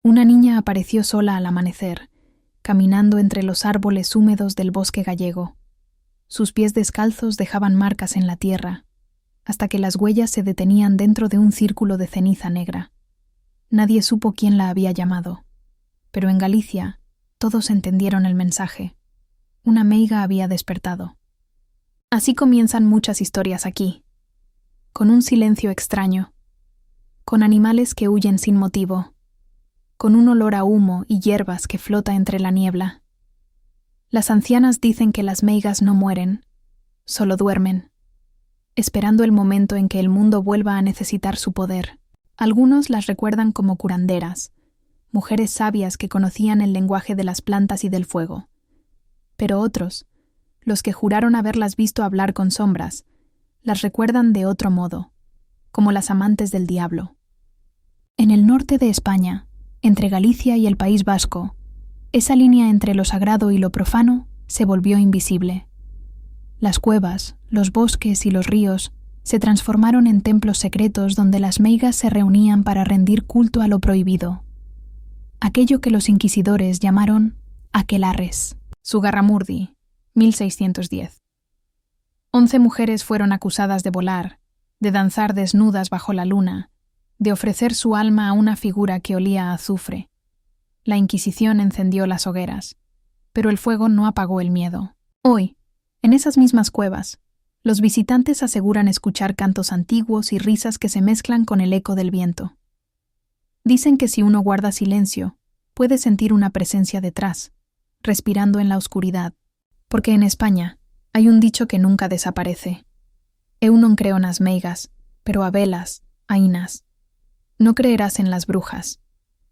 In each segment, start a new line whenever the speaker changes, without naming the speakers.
Una niña apareció sola al amanecer, caminando entre los árboles húmedos del bosque gallego. Sus pies descalzos dejaban marcas en la tierra, hasta que las huellas se detenían dentro de un círculo de ceniza negra. Nadie supo quién la había llamado, pero en Galicia todos entendieron el mensaje. Una meiga había despertado. Así comienzan muchas historias aquí, con un silencio extraño, con animales que huyen sin motivo, con un olor a humo y hierbas que flota entre la niebla. Las ancianas dicen que las meigas no mueren, solo duermen, esperando el momento en que el mundo vuelva a necesitar su poder. Algunos las recuerdan como curanderas, mujeres sabias que conocían el lenguaje de las plantas y del fuego. Pero otros, los que juraron haberlas visto hablar con sombras, las recuerdan de otro modo, como las amantes del diablo. En el norte de España, entre Galicia y el País Vasco, esa línea entre lo sagrado y lo profano se volvió invisible. Las cuevas, los bosques y los ríos se transformaron en templos secretos donde las meigas se reunían para rendir culto a lo prohibido. Aquello que los inquisidores llamaron aquelarres. Zugarramurdi, 1610. 11 mujeres fueron acusadas de volar, de danzar desnudas bajo la luna, de ofrecer su alma a una figura que olía a azufre. La Inquisición encendió las hogueras, pero el fuego no apagó el miedo. Hoy, en esas mismas cuevas, los visitantes aseguran escuchar cantos antiguos y risas que se mezclan con el eco del viento. Dicen que si uno guarda silencio, puede sentir una presencia detrás, respirando en la oscuridad, porque en España hay un dicho que nunca desaparece. Eu non creo nas meigas, pero a velas, hainas. No creerás en las brujas,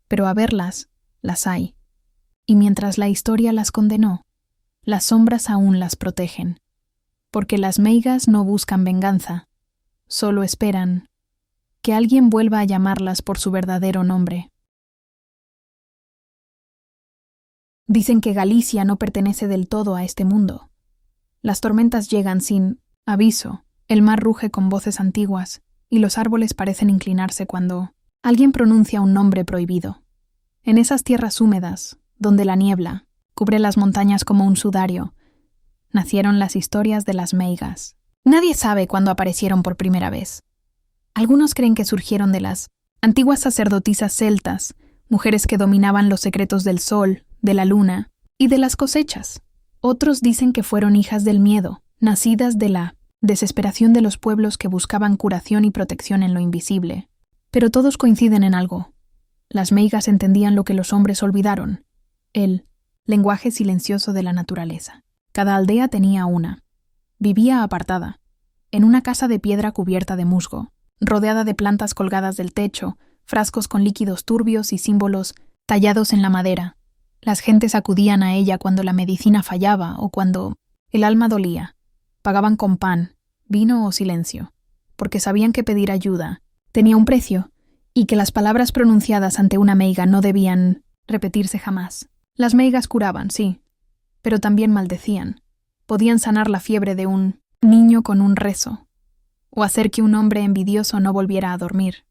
pero a verlas, las hay. Y mientras la historia las condenó, las sombras aún las protegen, porque las meigas no buscan venganza, solo esperan que alguien vuelva a llamarlas por su verdadero nombre. Dicen que Galicia no pertenece del todo a este mundo. Las tormentas llegan sin aviso, el mar ruge con voces antiguas, y los árboles parecen inclinarse cuando alguien pronuncia un nombre prohibido. En esas tierras húmedas, donde la niebla cubre las montañas como un sudario, nacieron las historias de las meigas. Nadie sabe cuándo aparecieron por primera vez. Algunos creen que surgieron de las antiguas sacerdotisas celtas, mujeres que dominaban los secretos del sol, de la luna y de las cosechas. Otros dicen que fueron hijas del miedo, nacidas de la desesperación de los pueblos que buscaban curación y protección en lo invisible. Pero todos coinciden en algo. Las meigas entendían lo que los hombres olvidaron, el lenguaje silencioso de la naturaleza. Cada aldea tenía una. Vivía apartada, en una casa de piedra cubierta de musgo, rodeada de plantas colgadas del techo, frascos con líquidos turbios y símbolos tallados en la madera. Las gentes acudían a ella cuando la medicina fallaba o cuando el alma dolía. Pagaban con pan, vino o silencio, porque sabían que pedir ayuda tenía un precio y que las palabras pronunciadas ante una meiga no debían repetirse jamás. Las meigas curaban, sí, pero también maldecían. Podían sanar la fiebre de un niño con un rezo, o hacer que un hombre envidioso no volviera a dormir.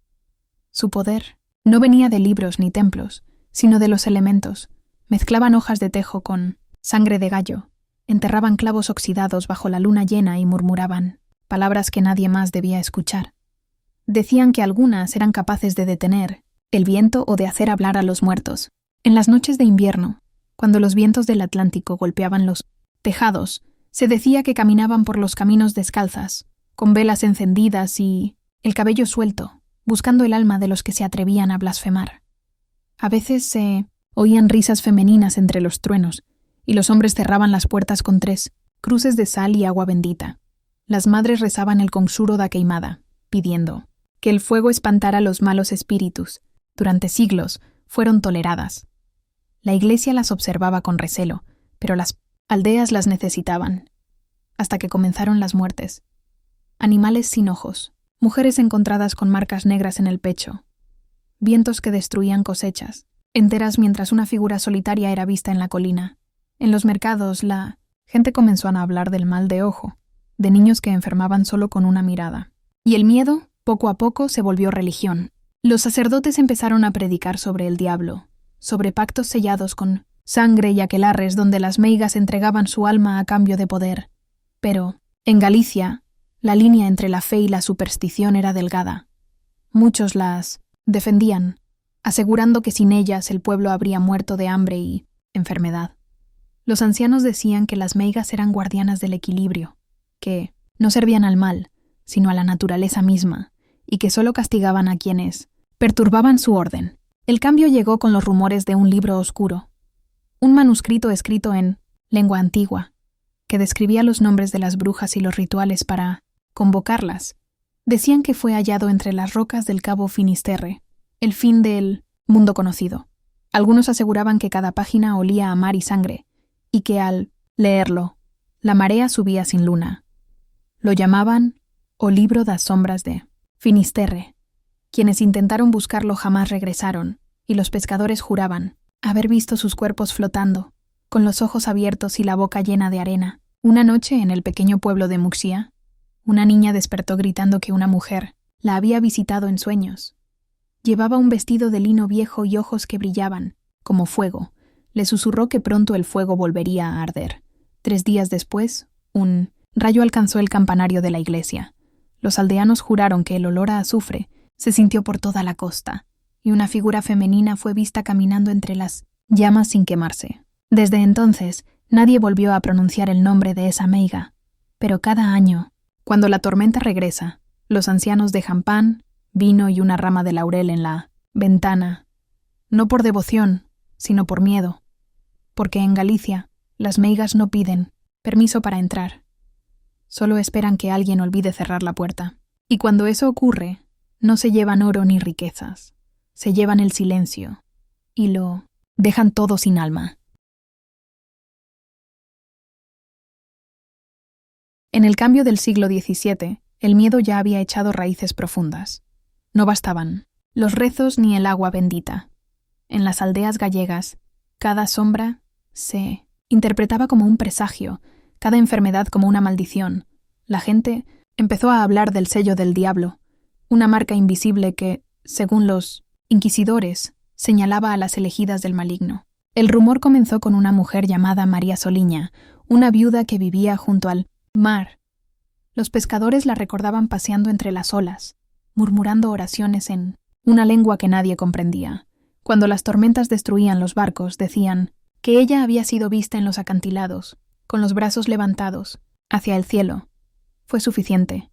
Su poder no venía de libros ni templos, sino de los elementos. Mezclaban hojas de tejo con sangre de gallo, enterraban clavos oxidados bajo la luna llena y murmuraban palabras que nadie más debía escuchar. Decían que algunas eran capaces de detener el viento o de hacer hablar a los muertos. En las noches de invierno, cuando los vientos del Atlántico golpeaban los tejados, se decía que caminaban por los caminos descalzas, con velas encendidas y el cabello suelto, buscando el alma de los que se atrevían a blasfemar. A veces se oían risas femeninas entre los truenos, y los hombres cerraban las puertas con 3 cruces de sal y agua bendita. Las madres rezaban el conjuro da queimada, pidiendo que el fuego espantara los malos espíritus. Durante siglos fueron toleradas. La iglesia las observaba con recelo, pero las aldeas las necesitaban, hasta que comenzaron las muertes. Animales sin ojos, mujeres encontradas con marcas negras en el pecho, vientos que destruían cosechas enteras mientras una figura solitaria era vista en la colina. En los mercados, la gente comenzó a hablar del mal de ojo, de niños que enfermaban solo con una mirada. Y el miedo, poco a poco, se volvió religión. Los sacerdotes empezaron a predicar sobre el diablo, sobre pactos sellados con sangre y aquelarres donde las meigas entregaban su alma a cambio de poder. Pero, en Galicia, la línea entre la fe y la superstición era delgada. Muchos las defendían, asegurando que sin ellas el pueblo habría muerto de hambre y enfermedad. Los ancianos decían que las meigas eran guardianas del equilibrio, que no servían al mal, sino a la naturaleza misma, y que solo castigaban a quienes perturbaban su orden. El cambio llegó con los rumores de un libro oscuro, un manuscrito escrito en lengua antigua, que describía los nombres de las brujas y los rituales para convocarlas. Decían que fue hallado entre las rocas del cabo Finisterre, el fin del mundo conocido. Algunos aseguraban que cada página olía a mar y sangre, y que al leerlo, la marea subía sin luna. Lo llamaban o libro das sombras de Finisterre. Quienes intentaron buscarlo jamás regresaron, y los pescadores juraban haber visto sus cuerpos flotando, con los ojos abiertos y la boca llena de arena. Una noche en el pequeño pueblo de Muxía, una niña despertó gritando que una mujer la había visitado en sueños. Llevaba un vestido de lino viejo y ojos que brillaban, como fuego. Le susurró que pronto el fuego volvería a arder. 3 días después, un rayo alcanzó el campanario de la iglesia. Los aldeanos juraron que el olor a azufre se sintió por toda la costa, y una figura femenina fue vista caminando entre las llamas sin quemarse. Desde entonces, nadie volvió a pronunciar el nombre de esa meiga, pero cada año, cuando la tormenta regresa, los ancianos dejan pan, vino y una rama de laurel en la ventana, no por devoción, sino por miedo, porque en Galicia las meigas no piden permiso para entrar, solo esperan que alguien olvide cerrar la puerta. Y cuando eso ocurre, no se llevan oro ni riquezas, se llevan el silencio y lo dejan todo sin alma. En el cambio del siglo XVII, el miedo ya había echado raíces profundas. No bastaban los rezos ni el agua bendita. En las aldeas gallegas, cada sombra se interpretaba como un presagio, cada enfermedad como una maldición. La gente empezó a hablar del sello del diablo, una marca invisible que, según los inquisidores, señalaba a las elegidas del maligno. El rumor comenzó con una mujer llamada María Soliña, una viuda que vivía junto al mar. Los pescadores la recordaban paseando entre las olas, murmurando oraciones en una lengua que nadie comprendía. Cuando las tormentas destruían los barcos, decían que ella había sido vista en los acantilados, con los brazos levantados, hacia el cielo. Fue suficiente.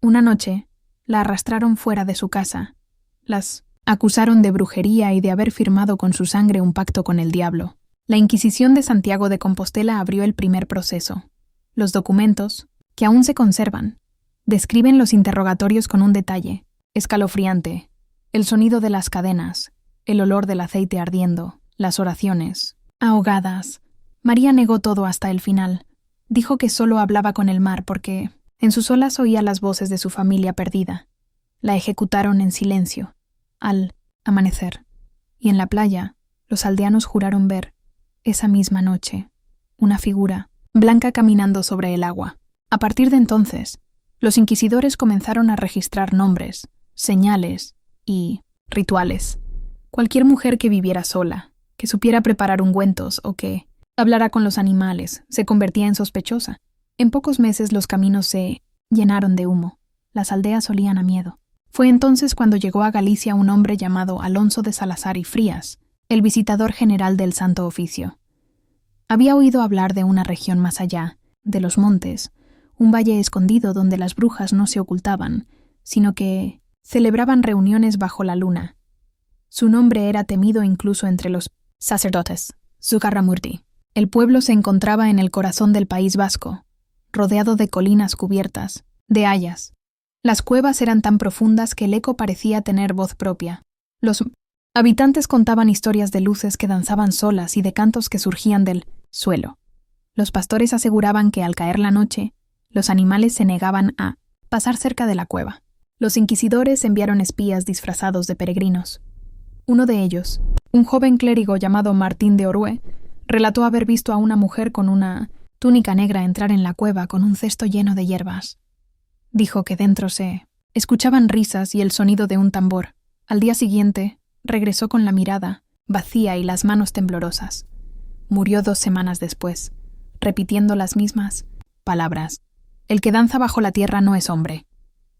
Una noche, la arrastraron fuera de su casa. Las acusaron de brujería y de haber firmado con su sangre un pacto con el diablo. La Inquisición de Santiago de Compostela abrió el primer proceso. Los documentos, que aún se conservan, describen los interrogatorios con un detalle escalofriante: el sonido de las cadenas, el olor del aceite ardiendo, las oraciones ahogadas. María negó todo hasta el final. Dijo que solo hablaba con el mar porque en sus olas oía las voces de su familia perdida. La ejecutaron en silencio, al amanecer, y en la playa los aldeanos juraron ver, esa misma noche, una figura blanca caminando sobre el agua. A partir de entonces, los inquisidores comenzaron a registrar nombres, señales y rituales. Cualquier mujer que viviera sola, que supiera preparar ungüentos o que hablara con los animales, se convertía en sospechosa. En pocos meses los caminos se llenaron de humo. Las aldeas olían a miedo. Fue entonces cuando llegó a Galicia un hombre llamado Alonso de Salazar y Frías, el visitador general del Santo Oficio. Había oído hablar de una región más allá, de los montes, un valle escondido donde las brujas no se ocultaban, sino que celebraban reuniones bajo la luna. Su nombre era temido incluso entre los sacerdotes, Zugarramurdi. El pueblo se encontraba en el corazón del País Vasco, rodeado de colinas cubiertas de hayas. Las cuevas eran tan profundas que el eco parecía tener voz propia. Los habitantes contaban historias de luces que danzaban solas y de cantos que surgían del suelo. Los pastores aseguraban que al caer la noche, los animales se negaban a pasar cerca de la cueva. Los inquisidores enviaron espías disfrazados de peregrinos. Uno de ellos, un joven clérigo llamado Martín de Orue, relató haber visto a una mujer con una túnica negra entrar en la cueva con un cesto lleno de hierbas. Dijo que dentro se escuchaban risas y el sonido de un tambor. Al día siguiente, regresó con la mirada vacía y las manos temblorosas. Murió 2 semanas después, repitiendo las mismas palabras. El que danza bajo la tierra no es hombre.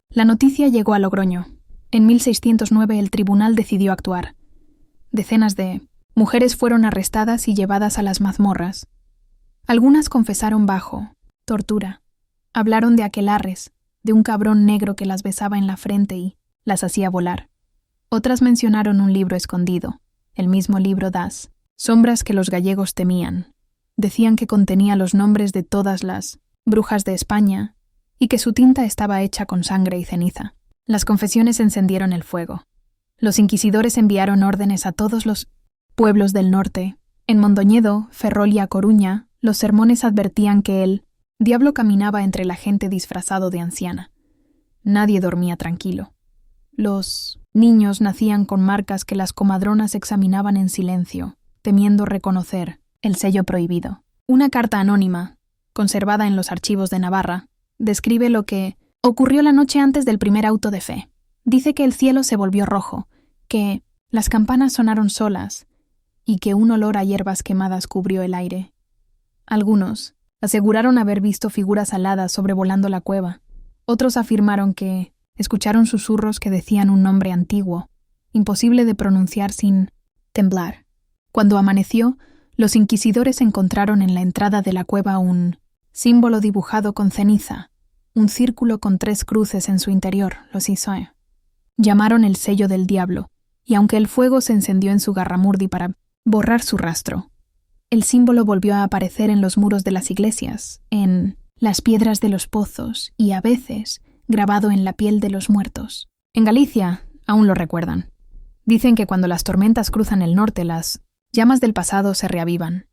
La noticia llegó a Logroño. En 1609 el tribunal decidió actuar. Decenas de mujeres fueron arrestadas y llevadas a las mazmorras. Algunas confesaron bajo tortura. Hablaron de aquelarres, de un cabrón negro que las besaba en la frente y las hacía volar. Otras mencionaron un libro escondido, el mismo libro das sombras que los gallegos temían. Decían que contenía los nombres de todas las brujas de España y que su tinta estaba hecha con sangre y ceniza. Las confesiones encendieron el fuego. Los inquisidores enviaron órdenes a todos los pueblos del norte. En Mondoñedo, Ferrol y A Coruña, los sermones advertían que el diablo caminaba entre la gente disfrazado de anciana. Nadie dormía tranquilo. Los niños nacían con marcas que las comadronas examinaban en silencio, temiendo reconocer el sello prohibido. Una carta anónima, conservada en los archivos de Navarra, describe lo que ocurrió la noche antes del primer auto de fe. Dice que el cielo se volvió rojo, que las campanas sonaron solas y que un olor a hierbas quemadas cubrió el aire. Algunos aseguraron haber visto figuras aladas sobrevolando la cueva. Otros afirmaron que escucharon susurros que decían un nombre antiguo, imposible de pronunciar sin temblar. Cuando amaneció, los inquisidores encontraron en la entrada de la cueva un símbolo dibujado con ceniza, un círculo con 3 cruces en su interior, los Isoe. Llamaron el sello del diablo, y aunque el fuego se encendió en su garramurdi para borrar su rastro, el símbolo volvió a aparecer en los muros de las iglesias, en las piedras de los pozos y, a veces, grabado en la piel de los muertos. En Galicia aún lo recuerdan. Dicen que cuando las tormentas cruzan el norte, las llamas del pasado se reavivan,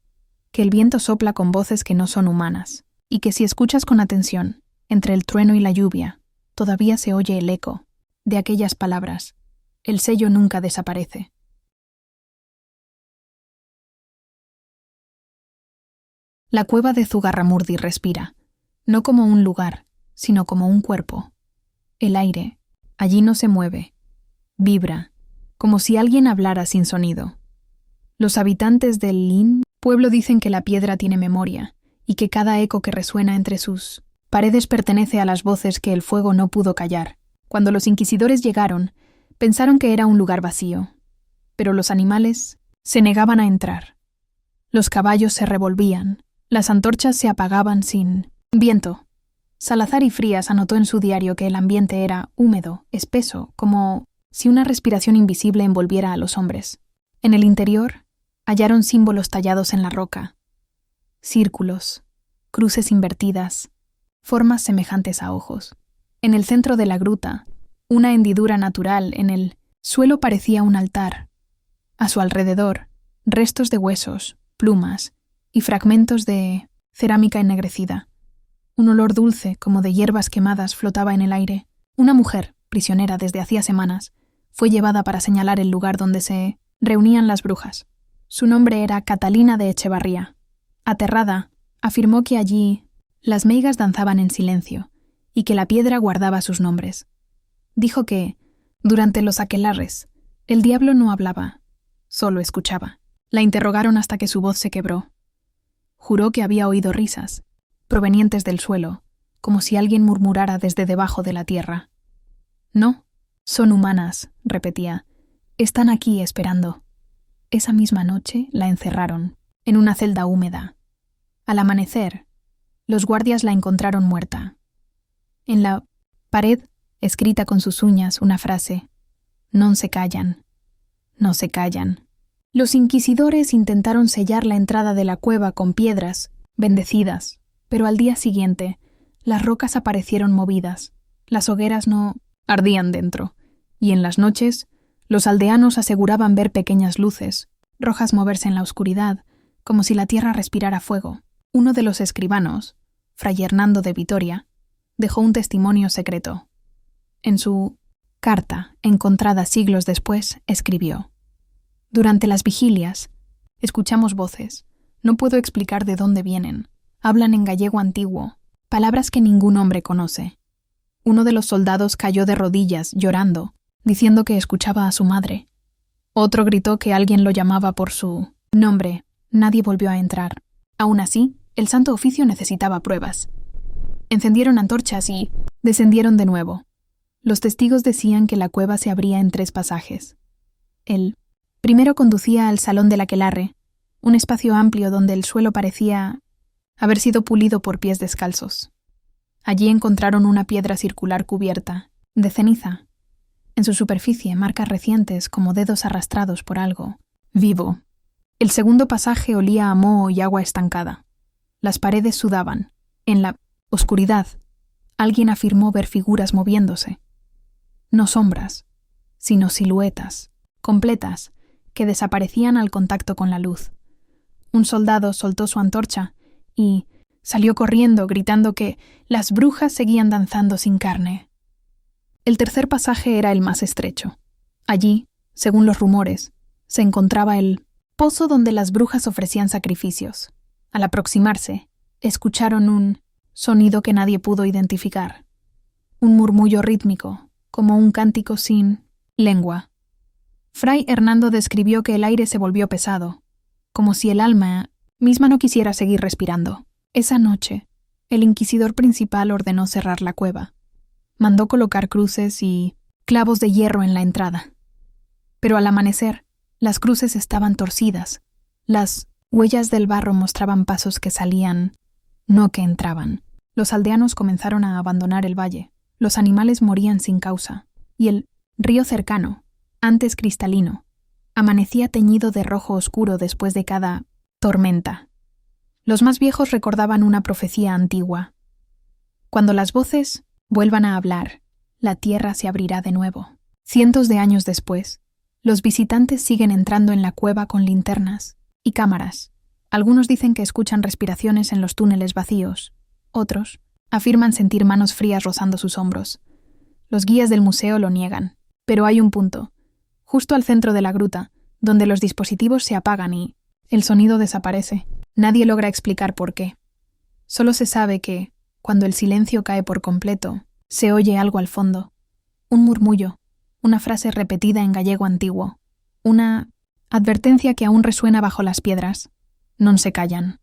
que el viento sopla con voces que no son humanas, y que si escuchas con atención, entre el trueno y la lluvia, todavía se oye el eco de aquellas palabras. El sello nunca desaparece. La cueva de Zugarramurdi respira, no como un lugar, sino como un cuerpo. El aire, allí no se mueve, vibra, como si alguien hablara sin sonido. Los habitantes del Lin pueblo dicen que la piedra tiene memoria y que cada eco que resuena entre sus paredes pertenece a las voces que el fuego no pudo callar. Cuando los inquisidores llegaron, pensaron que era un lugar vacío, pero los animales se negaban a entrar. Los caballos se revolvían, las antorchas se apagaban sin viento. Salazar y Frías anotó en su diario que el ambiente era húmedo, espeso, como si una respiración invisible envolviera a los hombres. En el interior, hallaron símbolos tallados en la roca, círculos, cruces invertidas, formas semejantes a ojos. En el centro de la gruta, una hendidura natural en el suelo parecía un altar. A su alrededor, restos de huesos, plumas y fragmentos de cerámica ennegrecida. Un olor dulce, como de hierbas quemadas, flotaba en el aire. Una mujer, prisionera desde hacía semanas, fue llevada para señalar el lugar donde se reunían las brujas. Su nombre era Catalina de Echevarría. Aterrada, afirmó que allí las meigas danzaban en silencio y que la piedra guardaba sus nombres. Dijo que, durante los aquelarres, el diablo no hablaba, solo escuchaba. La interrogaron hasta que su voz se quebró. Juró que había oído risas, provenientes del suelo, como si alguien murmurara desde debajo de la tierra. No, son humanas, repetía. Están aquí esperando. Esa misma noche la encerraron, en una celda húmeda. Al amanecer, los guardias la encontraron muerta. En la pared, escrita con sus uñas, una frase: «Non se callan, no se callan». Los inquisidores intentaron sellar la entrada de la cueva con piedras, bendecidas, pero al día siguiente, las rocas aparecieron movidas, las hogueras no ardían dentro, y en las noches, los aldeanos aseguraban ver pequeñas luces, rojas moverse en la oscuridad, como si la tierra respirara fuego. Uno de los escribanos, Fray Hernando de Vitoria, dejó un testimonio secreto. En su carta, encontrada siglos después, escribió: «Durante las vigilias, escuchamos voces. No puedo explicar de dónde vienen. Hablan en gallego antiguo, palabras que ningún hombre conoce. Uno de los soldados cayó de rodillas, llorando, diciendo que escuchaba a su madre. Otro gritó que alguien lo llamaba por su nombre. Nadie volvió a entrar. Aún así, el Santo Oficio necesitaba pruebas. Encendieron antorchas y descendieron de nuevo. Los testigos decían que la cueva se abría en 3 pasajes. El primero conducía al Salón del Aquelarre, un espacio amplio donde el suelo parecía haber sido pulido por pies descalzos. Allí encontraron una piedra circular cubierta, de ceniza. En su superficie, marcas recientes como dedos arrastrados por algo vivo. El segundo pasaje olía a moho y agua estancada. Las paredes sudaban. En la oscuridad, alguien afirmó ver figuras moviéndose. No sombras, sino siluetas, completas, que desaparecían al contacto con la luz. Un soldado soltó su antorcha y salió corriendo gritando que las brujas seguían danzando sin carne. El tercer pasaje era el más estrecho. Allí, según los rumores, se encontraba el pozo donde las brujas ofrecían sacrificios. Al aproximarse, escucharon un sonido que nadie pudo identificar. Un murmullo rítmico, como un cántico sin lengua. Fray Hernando describió que el aire se volvió pesado, como si el alma misma no quisiera seguir respirando. Esa noche, el inquisidor principal ordenó cerrar la cueva. Mandó colocar cruces y clavos de hierro en la entrada. Pero al amanecer, las cruces estaban torcidas. Las huellas del barro mostraban pasos que salían, no que entraban. Los aldeanos comenzaron a abandonar el valle. Los animales morían sin causa. Y el río cercano, antes cristalino, amanecía teñido de rojo oscuro después de cada tormenta. Los más viejos recordaban una profecía antigua. Cuando las voces vuelvan a hablar, la tierra se abrirá de nuevo. Cientos de años después, los visitantes siguen entrando en la cueva con linternas y cámaras. Algunos dicen que escuchan respiraciones en los túneles vacíos. Otros afirman sentir manos frías rozando sus hombros. Los guías del museo lo niegan. Pero hay un punto, justo al centro de la gruta, donde los dispositivos se apagan y el sonido desaparece. Nadie logra explicar por qué. Solo se sabe que, cuando el silencio cae por completo, se oye algo al fondo. Un murmullo, una frase repetida en gallego antiguo, una advertencia que aún resuena bajo las piedras. Non se callan.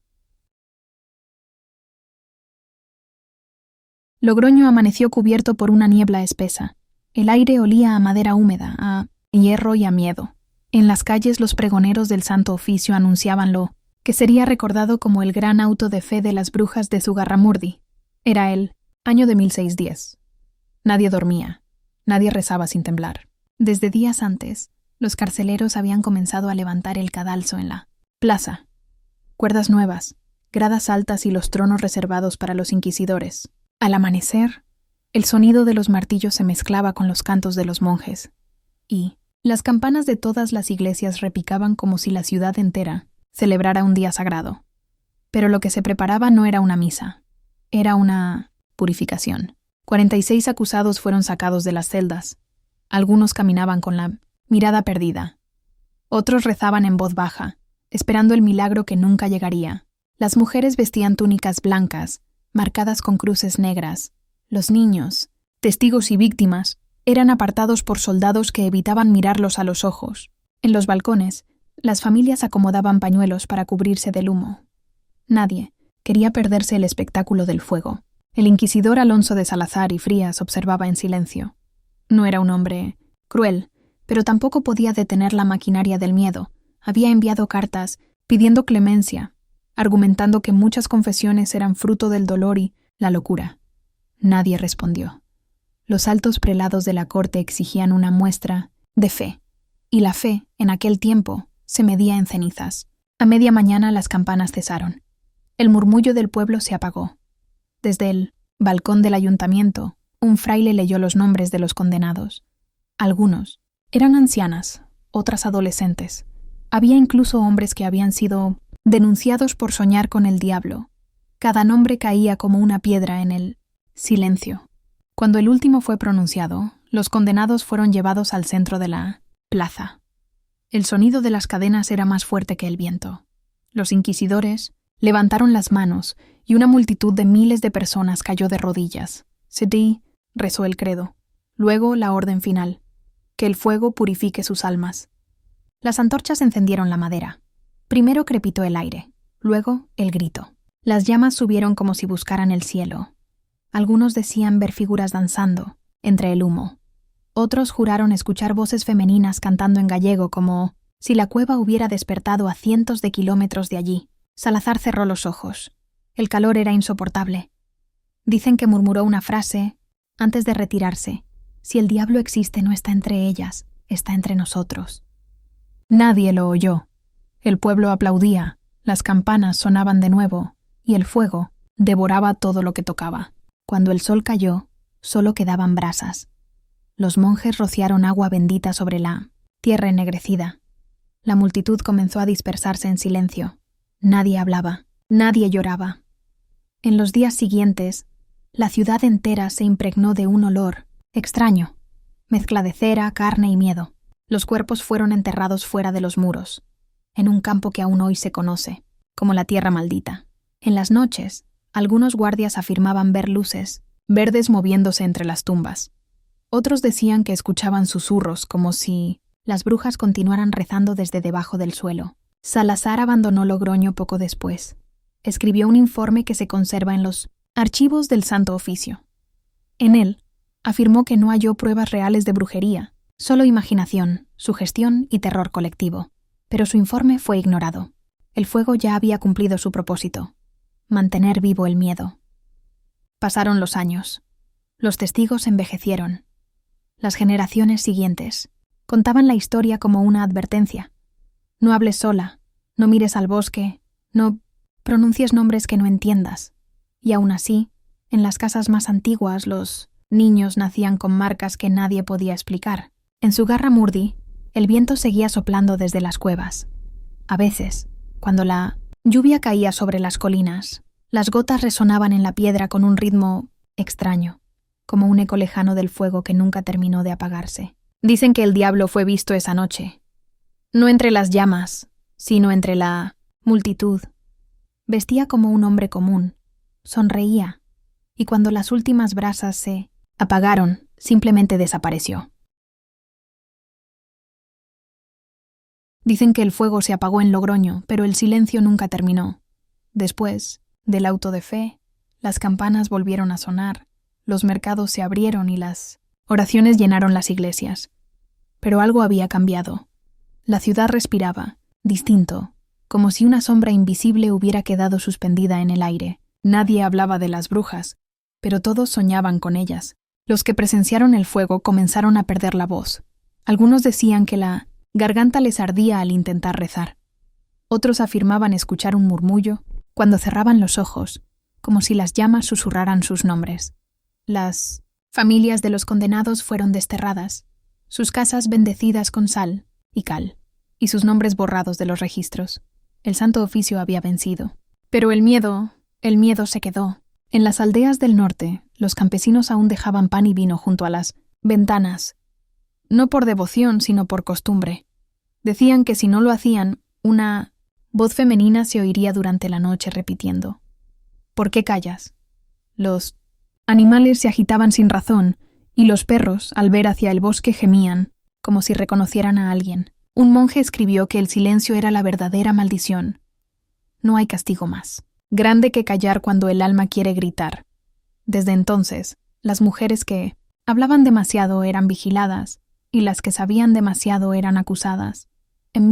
Logroño amaneció cubierto por una niebla espesa. El aire olía a madera húmeda, a hierro y a miedo. En las calles los pregoneros del Santo Oficio anunciaban lo que sería recordado como el gran auto de fe de las brujas de Zugarramurdi. Era el año de 1610. Nadie dormía, nadie rezaba sin temblar. Desde días antes, los carceleros habían comenzado a levantar el cadalso en la plaza. Cuerdas nuevas, gradas altas y los tronos reservados para los inquisidores. Al amanecer, el sonido de los martillos se mezclaba con los cantos de los monjes, y las campanas de todas las iglesias repicaban como si la ciudad entera celebrara un día sagrado. Pero lo que se preparaba no era una misa, era una purificación. 46 acusados fueron sacados de las celdas. Algunos caminaban con la mirada perdida. Otros rezaban en voz baja, esperando el milagro que nunca llegaría. Las mujeres vestían túnicas blancas, marcadas con cruces negras. Los niños, testigos y víctimas, eran apartados por soldados que evitaban mirarlos a los ojos. En los balcones, las familias acomodaban pañuelos para cubrirse del humo. Nadie quería perderse el espectáculo del fuego. El inquisidor Alonso de Salazar y Frías observaba en silencio. No era un hombre cruel, pero tampoco podía detener la maquinaria del miedo. Había enviado cartas pidiendo clemencia, argumentando que muchas confesiones eran fruto del dolor y la locura. Nadie respondió. Los altos prelados de la corte exigían una muestra de fe, y la fe, en aquel tiempo, se medía en cenizas. A media mañana las campanas cesaron. El murmullo del pueblo se apagó. Desde el balcón del ayuntamiento, un fraile leyó los nombres de los condenados. Algunos eran ancianas, otras adolescentes. Había incluso hombres que habían sido denunciados por soñar con el diablo. Cada nombre caía como una piedra en el silencio. Cuando el último fue pronunciado, los condenados fueron llevados al centro de la plaza. El sonido de las cadenas era más fuerte que el viento. Los inquisidores levantaron las manos y una multitud de miles de personas cayó de rodillas. Sedí rezó el credo. Luego la orden final. que el fuego purifique sus almas. Las antorchas encendieron la madera. Primero crepitó el aire, luego el grito. Las llamas subieron como si buscaran el cielo. Algunos decían ver figuras danzando entre el humo. Otros juraron escuchar voces femeninas cantando en gallego como si la cueva hubiera despertado a cientos de kilómetros de allí. Salazar cerró los ojos. El calor era insoportable. Dicen que murmuró una frase antes de retirarse. Si el diablo existe, no está entre ellas, está entre nosotros. Nadie lo oyó. El pueblo aplaudía, las campanas sonaban de nuevo, y el fuego devoraba todo lo que tocaba. Cuando el sol cayó, solo quedaban brasas. Los monjes rociaron agua bendita sobre la tierra ennegrecida. La multitud comenzó a dispersarse en silencio. Nadie hablaba, nadie lloraba. En los días siguientes, la ciudad entera se impregnó de un olor extraño, mezcla de cera, carne y miedo. Los cuerpos fueron enterrados fuera de los muros, en un campo que aún hoy se conoce como la Tierra Maldita. En las noches, algunos guardias afirmaban ver luces verdes moviéndose entre las tumbas. Otros decían que escuchaban susurros como si las brujas continuaran rezando desde debajo del suelo. Salazar abandonó Logroño poco después. Escribió un informe que se conserva en los archivos del Santo Oficio. En él, afirmó que no halló pruebas reales de brujería, solo imaginación, sugestión y terror colectivo. Pero su informe fue ignorado. El fuego ya había cumplido su propósito: mantener vivo el miedo. Pasaron los años. Los testigos envejecieron. Las generaciones siguientes contaban la historia como una advertencia. No hables sola, no mires al bosque, no pronuncies nombres que no entiendas. Y aún así, en las casas más antiguas los niños nacían con marcas que nadie podía explicar. En Zugarramurdi, el viento seguía soplando desde las cuevas. A veces, cuando la lluvia caía sobre las colinas, las gotas resonaban en la piedra con un ritmo extraño, como un eco lejano del fuego que nunca terminó de apagarse. Dicen que el diablo fue visto esa noche, no entre las llamas, sino entre la multitud. Vestía como un hombre común, sonreía, y cuando las últimas brasas se apagaron, simplemente desapareció. Dicen que el fuego se apagó en Logroño, pero el silencio nunca terminó. Después del auto de fe, las campanas volvieron a sonar, los mercados se abrieron y las oraciones llenaron las iglesias. Pero algo había cambiado. La ciudad respiraba, distinto, como si una sombra invisible hubiera quedado suspendida en el aire. Nadie hablaba de las brujas, pero todos soñaban con ellas. Los que presenciaron el fuego comenzaron a perder la voz. Algunos decían que la garganta les ardía al intentar rezar. Otros afirmaban escuchar un murmullo cuando cerraban los ojos, como si las llamas susurraran sus nombres. Las familias de los condenados fueron desterradas, sus casas bendecidas con sal y cal, y sus nombres borrados de los registros. El Santo Oficio había vencido. Pero el miedo se quedó. En las aldeas del norte, los campesinos aún dejaban pan y vino junto a las ventanas, no por devoción, sino por costumbre. Decían que si no lo hacían, una voz femenina se oiría durante la noche repitiendo: ¿por qué callas? Los animales se agitaban sin razón, y los perros, al ver hacia el bosque, gemían, como si reconocieran a alguien. Un monje escribió que el silencio era la verdadera maldición. No hay castigo más grande que callar cuando el alma quiere gritar. Desde entonces, las mujeres que hablaban demasiado eran vigiladas, y las que sabían demasiado eran acusadas. En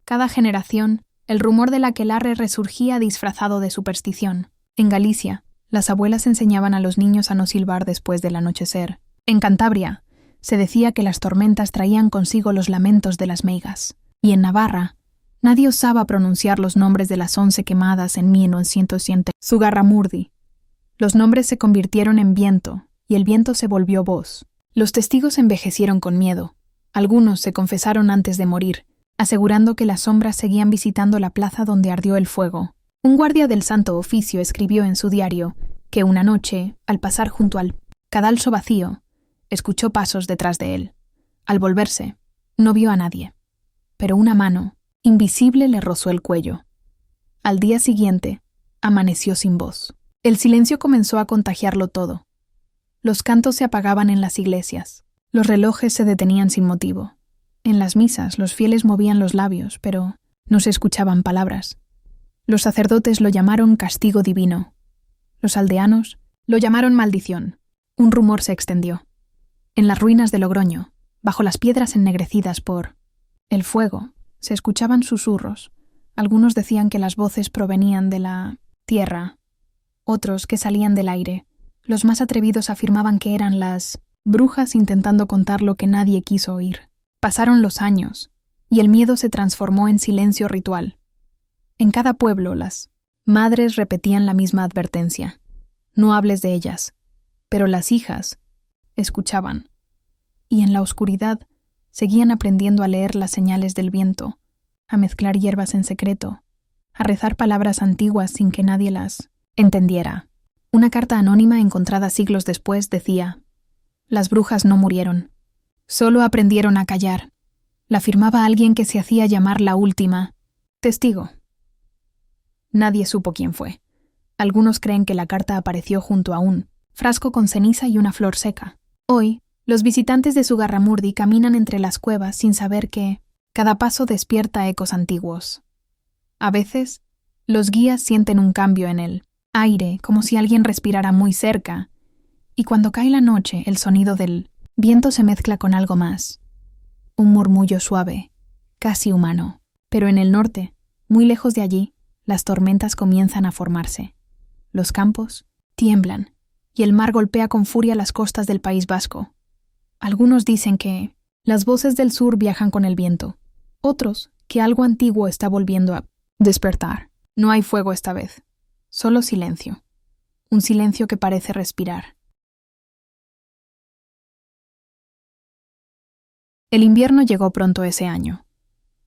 cada generación, el rumor del aquelarre resurgía disfrazado de superstición. En Galicia, las abuelas enseñaban a los niños a no silbar después del anochecer. En Cantabria, se decía que las tormentas traían consigo los lamentos de las meigas. Y en Navarra, nadie osaba pronunciar los nombres de las 11 quemadas en 1907. Zugarramurdi. Los nombres se convirtieron en viento, y el viento se volvió voz. Los testigos envejecieron con miedo. Algunos se confesaron antes de morir, asegurando que las sombras seguían visitando la plaza donde ardió el fuego. Un guardia del Santo Oficio escribió en su diario que una noche, al pasar junto al cadalso vacío, escuchó pasos detrás de él. Al volverse, no vio a nadie, pero una mano invisible le rozó el cuello. Al día siguiente, amaneció sin voz. El silencio comenzó a contagiarlo todo. Los cantos se apagaban en las iglesias. Los relojes se detenían sin motivo. En las misas los fieles movían los labios, pero no se escuchaban palabras. Los sacerdotes lo llamaron castigo divino. Los aldeanos lo llamaron maldición. Un rumor se extendió. En las ruinas de Logroño, bajo las piedras ennegrecidas por el fuego, se escuchaban susurros. Algunos decían que las voces provenían de la tierra, otros que salían del aire. Los más atrevidos afirmaban que eran las brujas intentando contar lo que nadie quiso oír. Pasaron los años, y el miedo se transformó en silencio ritual. En cada pueblo las madres repetían la misma advertencia. No hables de ellas. Pero las hijas escuchaban, y en la oscuridad seguían aprendiendo a leer las señales del viento, a mezclar hierbas en secreto, a rezar palabras antiguas sin que nadie las entendiera. Una carta anónima encontrada siglos después decía: «Las brujas no murieron, solo aprendieron a callar». La firmaba alguien que se hacía llamar la última testigo. Nadie supo quién fue. Algunos creen que la carta apareció junto a un frasco con ceniza y una flor seca. Hoy, los visitantes de Zugarramurdi caminan entre las cuevas sin saber que cada paso despierta ecos antiguos. A veces, los guías sienten un cambio en el aire, como si alguien respirara muy cerca, y cuando cae la noche, el sonido del viento se mezcla con algo más. Un murmullo suave, casi humano. Pero en el norte, muy lejos de allí, las tormentas comienzan a formarse. Los campos tiemblan, y el mar golpea con furia las costas del País Vasco. Algunos dicen que las voces del sur viajan con el viento. Otros, que algo antiguo está volviendo a despertar. No hay fuego esta vez, solo silencio. Un silencio que parece respirar. El invierno llegó pronto ese año.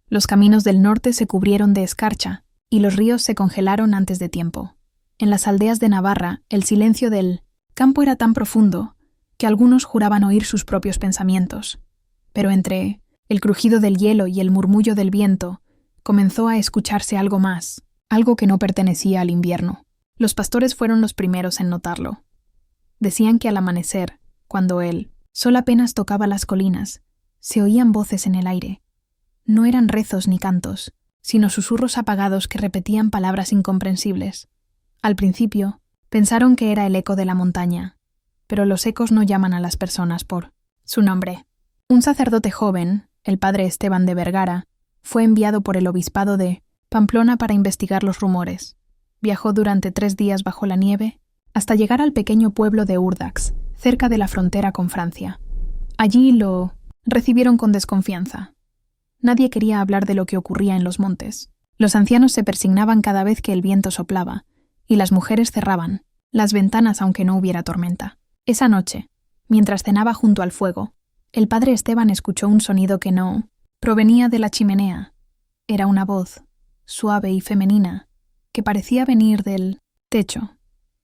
Los caminos del norte se cubrieron de escarcha y los ríos se congelaron antes de tiempo. En las aldeas de Navarra, el silencio del campo era tan profundo que algunos juraban oír sus propios pensamientos. Pero entre el crujido del hielo y el murmullo del viento comenzó a escucharse algo más, algo que no pertenecía al invierno. Los pastores fueron los primeros en notarlo. Decían que al amanecer, cuando el sol apenas tocaba las colinas, se oían voces en el aire. No eran rezos ni cantos, sino susurros apagados que repetían palabras incomprensibles. Al principio, pensaron que era el eco de la montaña, pero los ecos no llaman a las personas por su nombre. Un sacerdote joven, el padre Esteban de Vergara, fue enviado por el obispado de Pamplona para investigar los rumores. Viajó durante 3 días bajo la nieve hasta llegar al pequeño pueblo de Urdax, cerca de la frontera con Francia. Allí lo recibieron con desconfianza. Nadie quería hablar de lo que ocurría en los montes. Los ancianos se persignaban cada vez que el viento soplaba, y las mujeres cerraban las ventanas aunque no hubiera tormenta. Esa noche, mientras cenaba junto al fuego, el padre Esteban escuchó un sonido que no provenía de la chimenea. Era una voz, suave y femenina, que parecía venir del techo.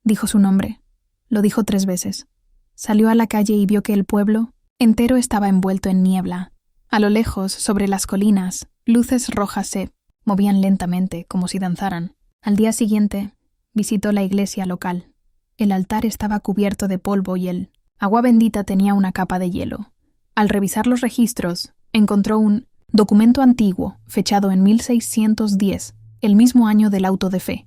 Dijo su nombre. Lo dijo 3 veces. Salió a la calle y vio que el pueblo entero estaba envuelto en niebla. A lo lejos, sobre las colinas, luces rojas se movían lentamente, como si danzaran. Al día siguiente, visitó la iglesia local. El altar estaba cubierto de polvo y el agua bendita tenía una capa de hielo. Al revisar los registros, encontró un documento antiguo, fechado en 1610, el mismo año del auto de fe.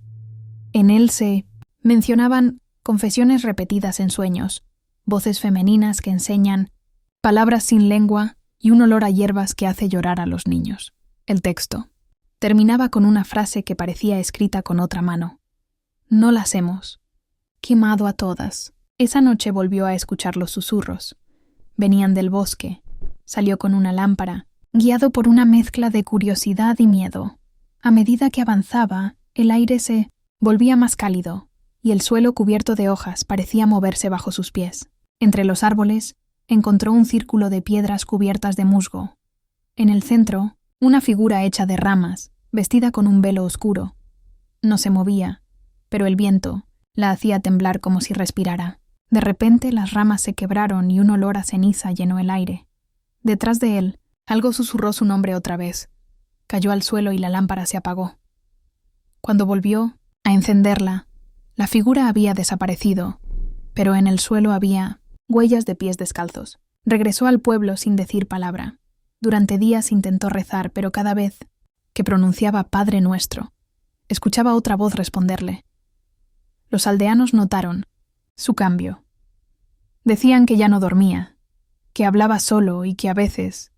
En él se mencionaban confesiones repetidas en sueños, voces femeninas que enseñan palabras sin lengua y un olor a hierbas que hace llorar a los niños. El texto terminaba con una frase que parecía escrita con otra mano. «No las hemos quemado a todas». Esa noche volvió a escuchar los susurros. Venían del bosque. Salió con una lámpara, guiado por una mezcla de curiosidad y miedo. A medida que avanzaba, el aire se volvía más cálido, y el suelo cubierto de hojas parecía moverse bajo sus pies. Entre los árboles, encontró un círculo de piedras cubiertas de musgo. En el centro, una figura hecha de ramas, vestida con un velo oscuro. No se movía, pero el viento la hacía temblar como si respirara. De repente las ramas se quebraron y un olor a ceniza llenó el aire. Detrás de él, algo susurró su nombre otra vez. Cayó al suelo y la lámpara se apagó. Cuando volvió a encenderla, la figura había desaparecido, pero en el suelo había huellas de pies descalzos. Regresó al pueblo sin decir palabra. Durante días intentó rezar, pero cada vez que pronunciaba Padre Nuestro, escuchaba otra voz responderle. Los aldeanos notaron su cambio. Decían que ya no dormía, que hablaba solo y que a veces,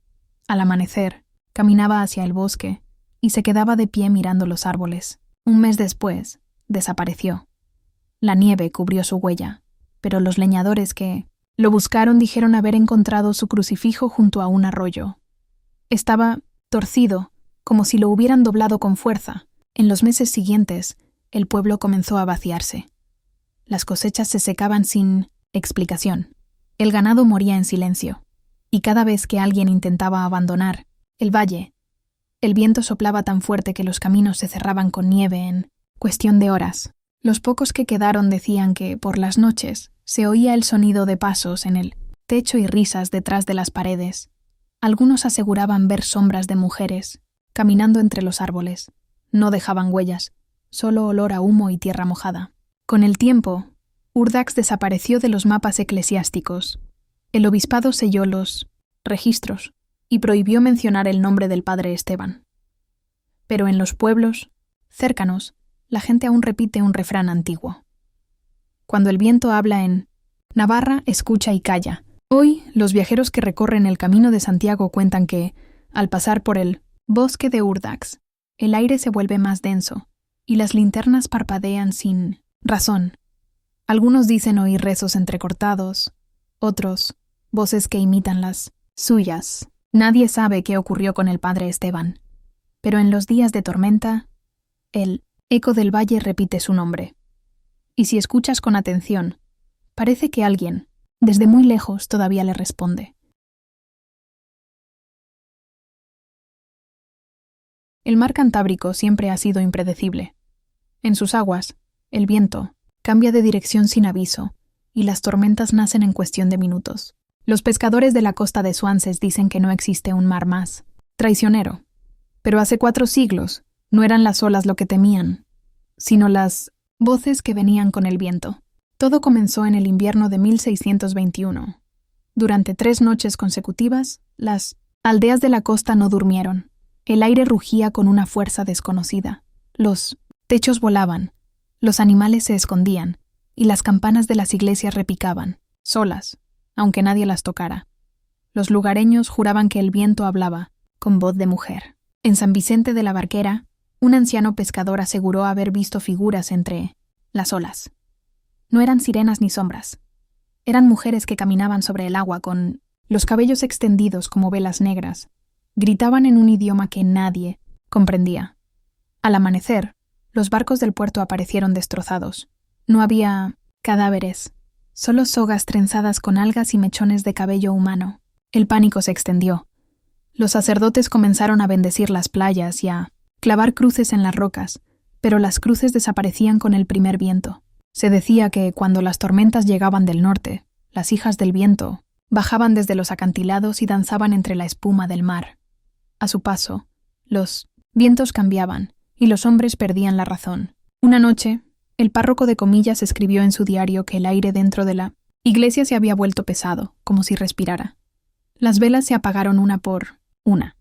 al amanecer, caminaba hacia el bosque y se quedaba de pie mirando los árboles. Un mes después, desapareció. La nieve cubrió su huella, pero los leñadores que lo buscaron dijeron haber encontrado su crucifijo junto a un arroyo. Estaba torcido, como si lo hubieran doblado con fuerza. En los meses siguientes, el pueblo comenzó a vaciarse. Las cosechas se secaban sin explicación. El ganado moría en silencio, y cada vez que alguien intentaba abandonar el valle, el viento soplaba tan fuerte que los caminos se cerraban con nieve en cuestión de horas. Los pocos que quedaron decían que, por las noches, se oía el sonido de pasos en el techo y risas detrás de las paredes. Algunos aseguraban ver sombras de mujeres caminando entre los árboles. No dejaban huellas, solo olor a humo y tierra mojada. Con el tiempo, Urdax desapareció de los mapas eclesiásticos. El obispado selló los registros y prohibió mencionar el nombre del padre Esteban. Pero en los pueblos cercanos, la gente aún repite un refrán antiguo. Cuando el viento habla en Navarra, escucha y calla. Hoy, los viajeros que recorren el Camino de Santiago cuentan que, al pasar por el bosque de Urdax, el aire se vuelve más denso y las linternas parpadean sin razón. Algunos dicen oír rezos entrecortados, otros, voces que imitan las suyas. Nadie sabe qué ocurrió con el padre Esteban, pero en los días de tormenta, el eco del valle repite su nombre. Y si escuchas con atención, parece que alguien, desde muy lejos, todavía le responde. El mar Cantábrico siempre ha sido impredecible. En sus aguas, el viento cambia de dirección sin aviso, y las tormentas nacen en cuestión de minutos. Los pescadores de la costa de Swanses dicen que no existe un mar más traicionero. Pero hace 4 siglos no eran las olas lo que temían, sino las voces que venían con el viento. Todo comenzó en el invierno de 1621. Durante 3 noches consecutivas, las aldeas de la costa no durmieron. El aire rugía con una fuerza desconocida. Los techos volaban, los animales se escondían, y las campanas de las iglesias repicaban, solas, aunque nadie las tocara. Los lugareños juraban que el viento hablaba, con voz de mujer. En San Vicente de la Barquera, un anciano pescador aseguró haber visto figuras entre las olas. No eran sirenas ni sombras. Eran mujeres que caminaban sobre el agua con los cabellos extendidos como velas negras. Gritaban en un idioma que nadie comprendía. Al amanecer, los barcos del puerto aparecieron destrozados. No había cadáveres, solo sogas trenzadas con algas y mechones de cabello humano. El pánico se extendió. Los sacerdotes comenzaron a bendecir las playas y a clavar cruces en las rocas, pero las cruces desaparecían con el primer viento. Se decía que, cuando las tormentas llegaban del norte, las hijas del viento bajaban desde los acantilados y danzaban entre la espuma del mar. A su paso, los vientos cambiaban y los hombres perdían la razón. Una noche, el párroco de Comillas escribió en su diario que el aire dentro de la iglesia se había vuelto pesado, como si respirara. Las velas se apagaron una por una,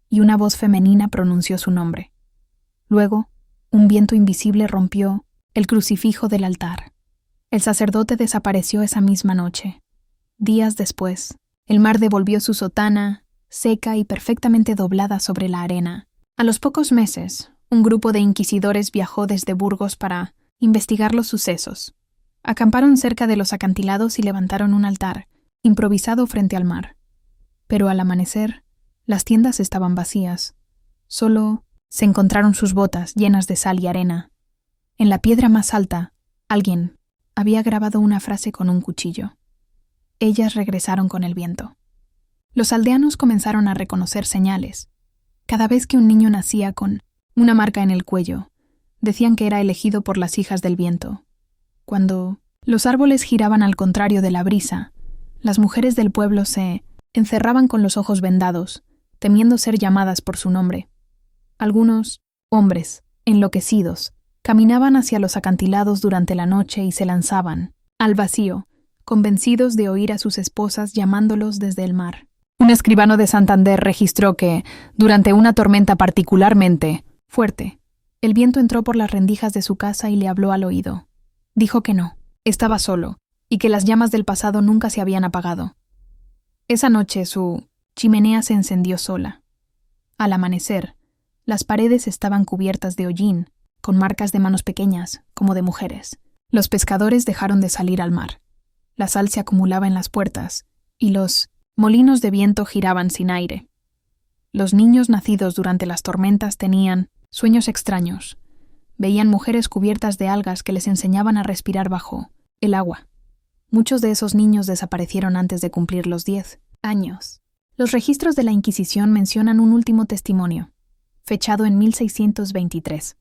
y una voz femenina pronunció su nombre. Luego, un viento invisible rompió el crucifijo del altar. El sacerdote desapareció esa misma noche. Días después, el mar devolvió su sotana, seca y perfectamente doblada sobre la arena. A los pocos meses, un grupo de inquisidores viajó desde Burgos para investigar los sucesos. Acamparon cerca de los acantilados y levantaron un altar, improvisado frente al mar. Pero al amanecer, las tiendas estaban vacías. Solo se encontraron sus botas llenas de sal y arena. En la piedra más alta, alguien había grabado una frase con un cuchillo. Ellas regresaron con el viento. Los aldeanos comenzaron a reconocer señales. Cada vez que un niño nacía con una marca en el cuello, decían que era elegido por las hijas del viento. Cuando los árboles giraban al contrario de la brisa, las mujeres del pueblo se encerraban con los ojos vendados, temiendo ser llamadas por su nombre. Algunos hombres, enloquecidos, caminaban hacia los acantilados durante la noche y se lanzaban al vacío, convencidos de oír a sus esposas llamándolos desde el mar. Un escribano de Santander registró que, durante una tormenta particularmente fuerte, el viento entró por las rendijas de su casa y le habló al oído. Dijo que no, estaba solo, y que las llamas del pasado nunca se habían apagado. Esa noche su chimenea se encendió sola. Al amanecer, las paredes estaban cubiertas de hollín, con marcas de manos pequeñas, como de mujeres. Los pescadores dejaron de salir al mar. La sal se acumulaba en las puertas, y los molinos de viento giraban sin aire. Los niños nacidos durante las tormentas tenían sueños extraños. Veían mujeres cubiertas de algas que les enseñaban a respirar bajo el agua. Muchos de esos niños desaparecieron antes de cumplir los 10 años. Los registros de la Inquisición mencionan un último testimonio, fechado en 1623.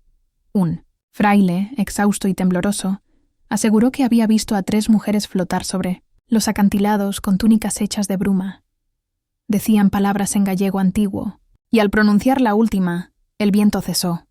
Un fraile, exhausto y tembloroso, aseguró que había visto a 3 mujeres flotar sobre los acantilados con túnicas hechas de bruma. Decían palabras en gallego antiguo, y al pronunciar la última, el viento cesó.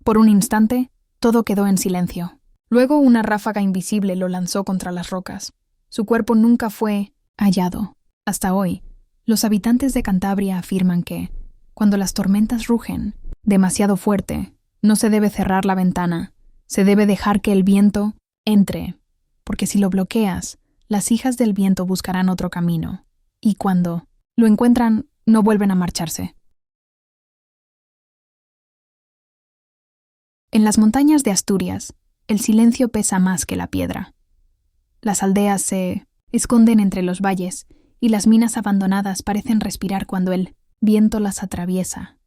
Por un instante, todo quedó en silencio. Luego una ráfaga invisible lo lanzó contra las rocas. Su cuerpo nunca fue hallado. Hasta hoy, los habitantes de Cantabria afirman que, cuando las tormentas rugen demasiado fuerte, no se debe cerrar la ventana, se debe dejar que el viento entre, porque si lo bloqueas, las hijas del viento buscarán otro camino, y cuando lo encuentran, no vuelven a marcharse. En las montañas de Asturias, el silencio pesa más que la piedra. Las aldeas se esconden entre los valles y las minas abandonadas parecen respirar cuando el viento las atraviesa.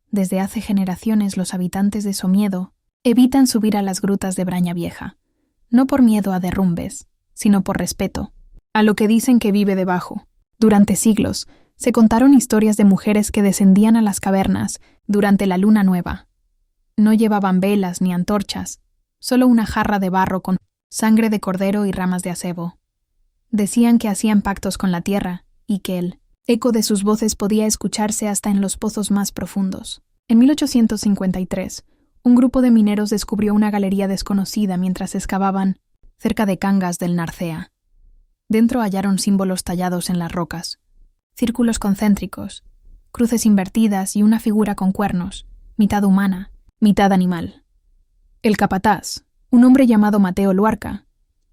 Desde hace generaciones los habitantes de Somiedo evitan subir a las grutas de Braña Vieja, no por miedo a derrumbes, sino por respeto a lo que dicen que vive debajo. Durante siglos se contaron historias de mujeres que descendían a las cavernas durante la luna nueva. No llevaban velas ni antorchas, solo una jarra de barro con sangre de cordero y ramas de acebo. Decían que hacían pactos con la tierra y que el eco de sus voces podía escucharse hasta en los pozos más profundos. En 1853, un grupo de mineros descubrió una galería desconocida mientras excavaban cerca de Cangas del Narcea. Dentro hallaron símbolos tallados en las rocas, círculos concéntricos, cruces invertidas y una figura con cuernos, mitad humana, mitad animal. El capataz, un hombre llamado Mateo Luarca,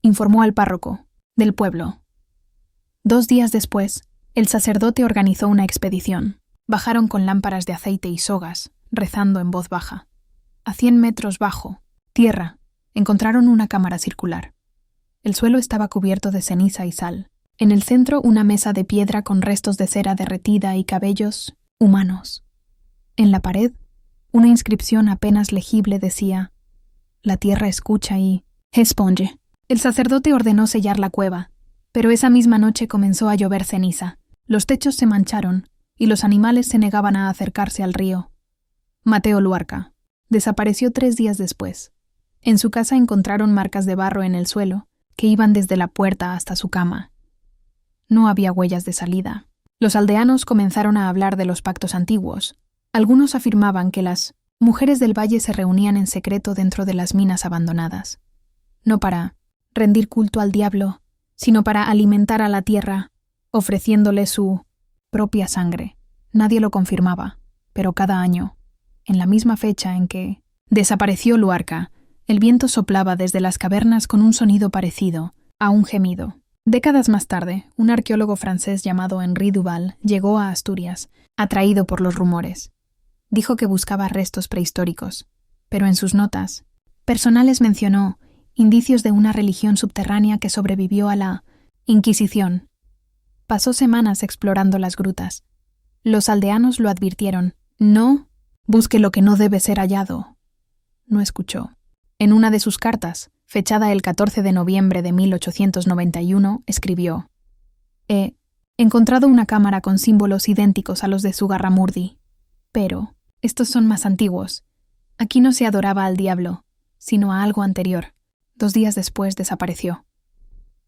informó al párroco del pueblo. 2 días después, el sacerdote organizó una expedición. Bajaron con lámparas de aceite y sogas, rezando en voz baja. A 100 metros bajo tierra, encontraron una cámara circular. El suelo estaba cubierto de ceniza y sal. En el centro, una mesa de piedra con restos de cera derretida y cabellos humanos. En la pared, una inscripción apenas legible decía: «La tierra escucha y responde». El sacerdote ordenó sellar la cueva, pero esa misma noche comenzó a llover ceniza. Los techos se mancharon y los animales se negaban a acercarse al río. Mateo Luarca desapareció 3 días después. En su casa encontraron marcas de barro en el suelo que iban desde la puerta hasta su cama. No había huellas de salida. Los aldeanos comenzaron a hablar de los pactos antiguos. Algunos afirmaban que las mujeres del valle se reunían en secreto dentro de las minas abandonadas, no para rendir culto al diablo, sino para alimentar a la tierra, ofreciéndole su propia sangre. Nadie lo confirmaba, pero cada año, en la misma fecha en que desapareció Luarca, el viento soplaba desde las cavernas con un sonido parecido a un gemido. Décadas más tarde, un arqueólogo francés llamado Henri Duval llegó a Asturias, atraído por los rumores. Dijo que buscaba restos prehistóricos, pero en sus notas personales mencionó indicios de una religión subterránea que sobrevivió a la Inquisición. Pasó semanas explorando las grutas. Los aldeanos lo advirtieron: «No busque lo que no debe ser hallado». No escuchó. En una de sus cartas, fechada el 14 de noviembre de 1891, escribió: «He encontrado una cámara con símbolos idénticos a los de Zugarramurdi, pero estos son más antiguos. Aquí no se adoraba al diablo, sino a algo anterior». 2 días después desapareció.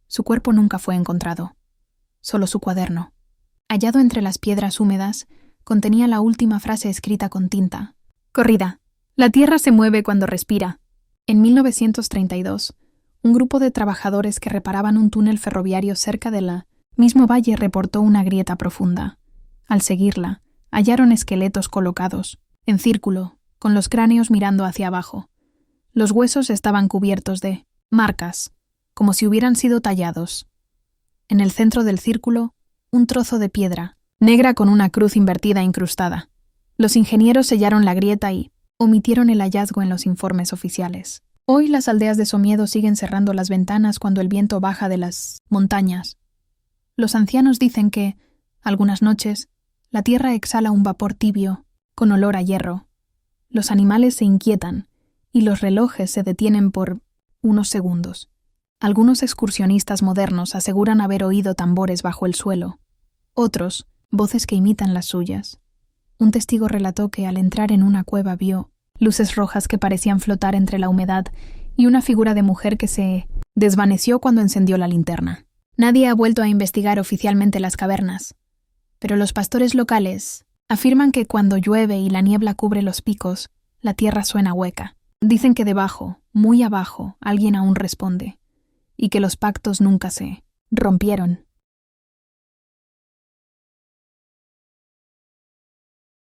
Su cuerpo nunca fue encontrado, solo su cuaderno. Hallado entre las piedras húmedas, contenía la última frase escrita con tinta. Corrida. La tierra se mueve cuando respira. En 1932, Un grupo de trabajadores que reparaban un túnel ferroviario cerca del mismo valle reportó una grieta profunda. Al seguirla, hallaron esqueletos colocados, en círculo, con los cráneos mirando hacia abajo. Los huesos estaban cubiertos de marcas, como si hubieran sido tallados. En el centro del círculo, un trozo de piedra, negra con una cruz invertida incrustada. Los ingenieros sellaron la grieta y omitieron el hallazgo en los informes oficiales. Hoy las aldeas de Somiedo siguen cerrando las ventanas cuando el viento baja de las montañas. Los ancianos dicen que, algunas noches, la tierra exhala un vapor tibio, con olor a hierro. Los animales se inquietan y los relojes se detienen por unos segundos. Algunos excursionistas modernos aseguran haber oído tambores bajo el suelo. Otros, voces que imitan las suyas. Un testigo relató que al entrar en una cueva vio luces rojas que parecían flotar entre la humedad y una figura de mujer que se desvaneció cuando encendió la linterna. Nadie ha vuelto a investigar oficialmente las cavernas, pero los pastores locales afirman que cuando llueve y la niebla cubre los picos, la tierra suena hueca. Dicen que debajo, muy abajo, alguien aún responde, y que los pactos nunca se rompieron.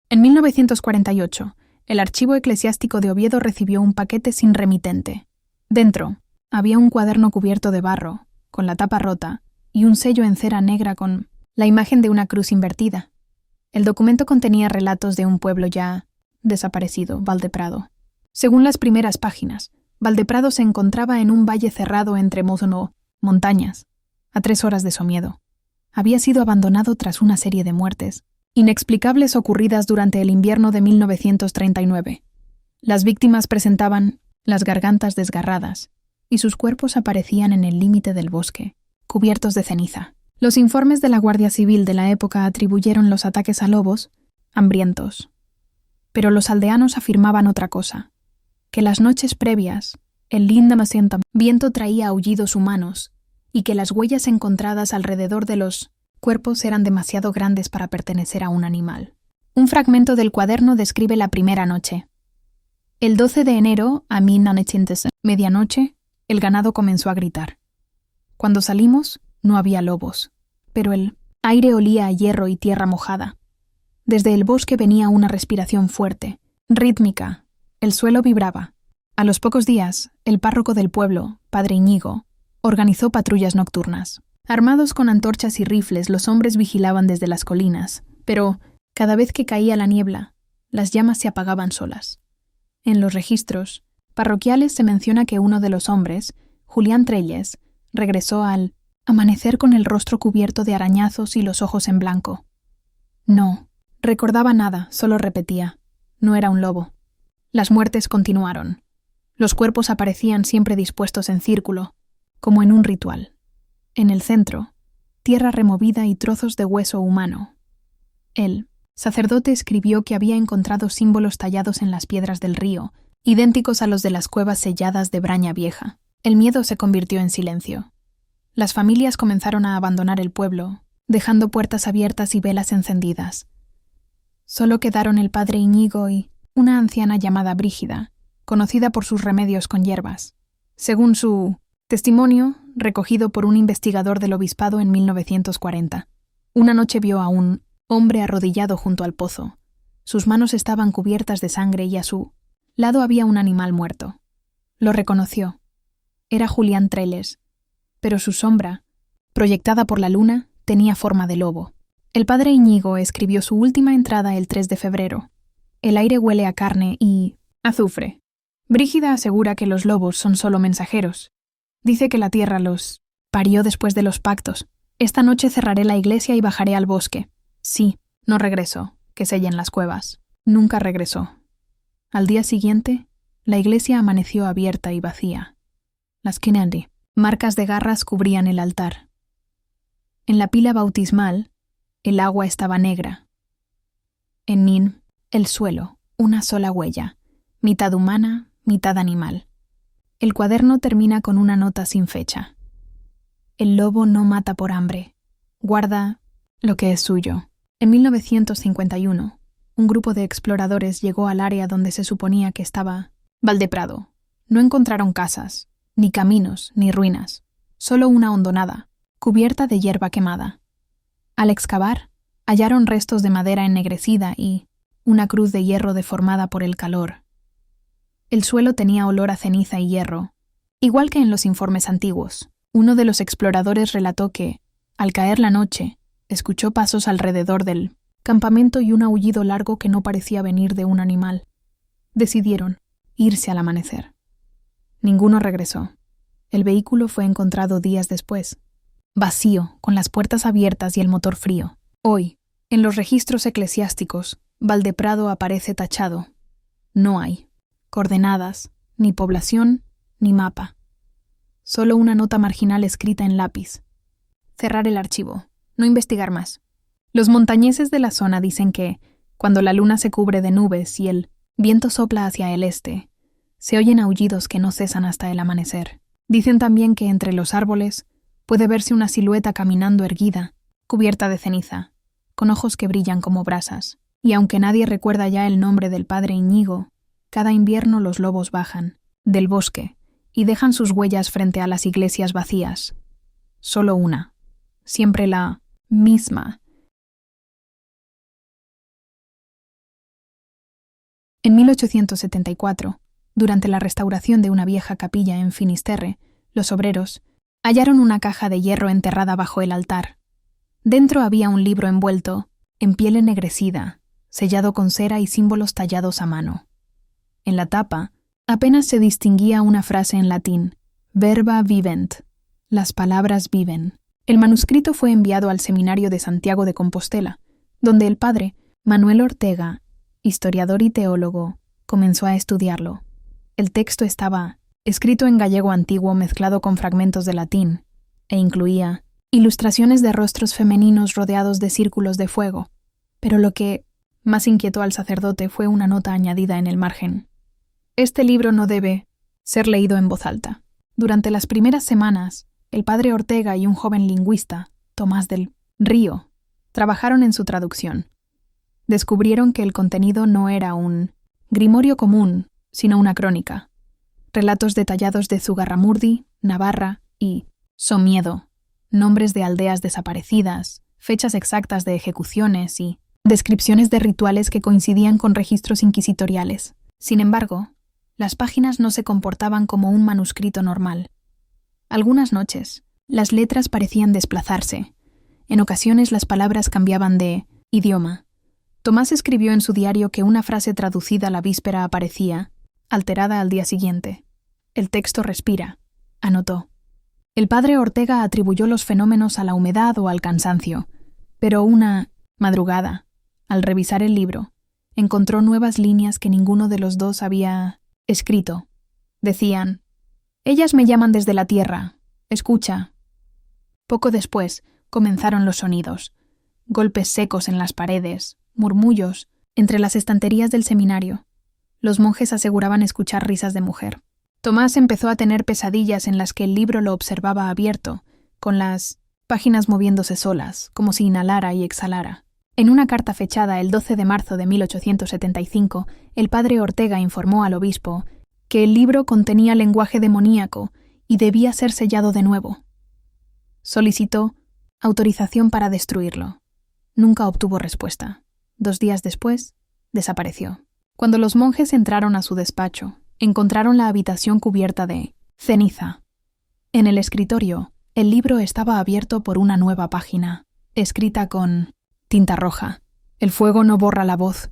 En 1948, el archivo eclesiástico de Oviedo recibió un paquete sin remitente. Dentro, había un cuaderno cubierto de barro, con la tapa rota, y un sello en cera negra con la imagen de una cruz invertida. El documento contenía relatos de un pueblo ya desaparecido, Valdeprado. Según las primeras páginas, Valdeprado se encontraba en un valle cerrado entre montañas, a 3 horas de Somiedo. Había sido abandonado tras una serie de muertes inexplicables ocurridas durante el invierno de 1939. Las víctimas presentaban las gargantas desgarradas y sus cuerpos aparecían en el límite del bosque, cubiertos de ceniza. Los informes de la Guardia Civil de la época atribuyeron los ataques a lobos hambrientos. Pero los aldeanos afirmaban otra cosa, que las noches previas, el viento traía aullidos humanos y que las huellas encontradas alrededor de los cuerpos eran demasiado grandes para pertenecer a un animal. Un fragmento del cuaderno describe la primera noche. El 12 de enero, a medianoche, el ganado comenzó a gritar. Cuando salimos, no había lobos, pero el aire olía a hierro y tierra mojada. Desde el bosque venía una respiración fuerte, rítmica. El suelo vibraba. A los pocos días, el párroco del pueblo, padre Íñigo, organizó patrullas nocturnas. Armados con antorchas y rifles, los hombres vigilaban desde las colinas, pero, cada vez que caía la niebla, las llamas se apagaban solas. En los registros parroquiales se menciona que uno de los hombres, Julián Trelles, regresó al amanecer con el rostro cubierto de arañazos y los ojos en blanco. No recordaba nada, solo repetía. No era un lobo. Las muertes continuaron. Los cuerpos aparecían siempre dispuestos en círculo, como en un ritual. En el centro, tierra removida y trozos de hueso humano. El sacerdote escribió que había encontrado símbolos tallados en las piedras del río, idénticos a los de las cuevas selladas de Braña Vieja. El miedo se convirtió en silencio. Las familias comenzaron a abandonar el pueblo, dejando puertas abiertas y velas encendidas. Solo quedaron el padre Íñigo y una anciana llamada Brígida, conocida por sus remedios con hierbas. Según su testimonio, recogido por un investigador del obispado en 1940. Una noche vio a un hombre arrodillado junto al pozo. Sus manos estaban cubiertas de sangre y a su lado había un animal muerto. Lo reconoció. Era Julián Trelles, pero su sombra, proyectada por la luna, tenía forma de lobo. El padre Íñigo escribió su última entrada el 3 de febrero. El aire huele a carne y azufre. Brígida asegura que los lobos son solo mensajeros. Dice que la tierra los parió después de los pactos. Esta noche cerraré la iglesia y bajaré al bosque. Sí, no regresó, que sellen las cuevas. Nunca regresó. Al día siguiente, la iglesia amaneció abierta y vacía. Las Kennedy, marcas de garras cubrían el altar. En la pila bautismal, el agua estaba negra. En Nin, el suelo, una sola huella, mitad humana, mitad animal. El cuaderno termina con una nota sin fecha. El lobo no mata por hambre, guarda lo que es suyo. En 1951, un grupo de exploradores llegó al área donde se suponía que estaba Valdeprado. No encontraron casas, ni caminos, ni ruinas, solo una hondonada, cubierta de hierba quemada. Al excavar, hallaron restos de madera ennegrecida y una cruz de hierro deformada por el calor. El suelo tenía olor a ceniza y hierro, igual que en los informes antiguos. Uno de los exploradores relató que, al caer la noche, escuchó pasos alrededor del campamento y un aullido largo que no parecía venir de un animal. Decidieron irse al amanecer. Ninguno regresó. El vehículo fue encontrado días después, vacío, con las puertas abiertas y el motor frío. Hoy, en los registros eclesiásticos, Valdeprado aparece tachado. No hay coordenadas, ni población, ni mapa. Solo una nota marginal escrita en lápiz. Cerrar el archivo. No investigar más. Los montañeses de la zona dicen que, cuando la luna se cubre de nubes y el viento sopla hacia el este, se oyen aullidos que no cesan hasta el amanecer. Dicen también que entre los árboles puede verse una silueta caminando erguida, cubierta de ceniza, con ojos que brillan como brasas. Y aunque nadie recuerda ya el nombre del padre Íñigo, cada invierno los lobos bajan del bosque y dejan sus huellas frente a las iglesias vacías. Solo una, siempre la misma. En 1874, durante la restauración de una vieja capilla en Finisterre, los obreros hallaron una caja de hierro enterrada bajo el altar. Dentro había un libro envuelto en piel ennegrecida, sellado con cera y símbolos tallados a mano. En la tapa apenas se distinguía una frase en latín: verba vivent, las palabras viven. El manuscrito fue enviado al Seminario de Santiago de Compostela, donde el padre Manuel Ortega, historiador y teólogo, comenzó a estudiarlo. El texto estaba escrito en gallego antiguo mezclado con fragmentos de latín, e incluía ilustraciones de rostros femeninos rodeados de círculos de fuego. Pero lo que más inquietó al sacerdote fue una nota añadida en el margen. Este libro no debe ser leído en voz alta. Durante las primeras semanas, el padre Ortega y un joven lingüista, Tomás del Río, trabajaron en su traducción. Descubrieron que el contenido no era un grimorio común, sino una crónica. Relatos detallados de Zugarramurdi, Navarra y Somiedo, nombres de aldeas desaparecidas, fechas exactas de ejecuciones y descripciones de rituales que coincidían con registros inquisitoriales. Sin embargo, las páginas no se comportaban como un manuscrito normal. Algunas noches, las letras parecían desplazarse. En ocasiones las palabras cambiaban de idioma. Tomás escribió en su diario que una frase traducida la víspera aparecía, alterada al día siguiente. El texto respira, anotó. El padre Ortega atribuyó los fenómenos a la humedad o al cansancio, pero una madrugada, al revisar el libro, encontró nuevas líneas que ninguno de los dos había escrito. Decían: ellas me llaman desde la tierra, escucha. Poco después comenzaron los sonidos, golpes secos en las paredes, murmullos entre las estanterías del seminario. Los monjes aseguraban escuchar risas de mujer. Tomás empezó a tener pesadillas en las que el libro lo observaba abierto, con las páginas moviéndose solas, como si inhalara y exhalara. En una carta fechada el 12 de marzo de 1875, el padre Ortega informó al obispo que el libro contenía lenguaje demoníaco y debía ser sellado de nuevo. Solicitó autorización para destruirlo. Nunca obtuvo respuesta. 2 días después, desapareció. Cuando los monjes entraron a su despacho, encontraron la habitación cubierta de ceniza. En el escritorio, el libro estaba abierto por una nueva página, escrita con tinta roja. El fuego no borra la voz.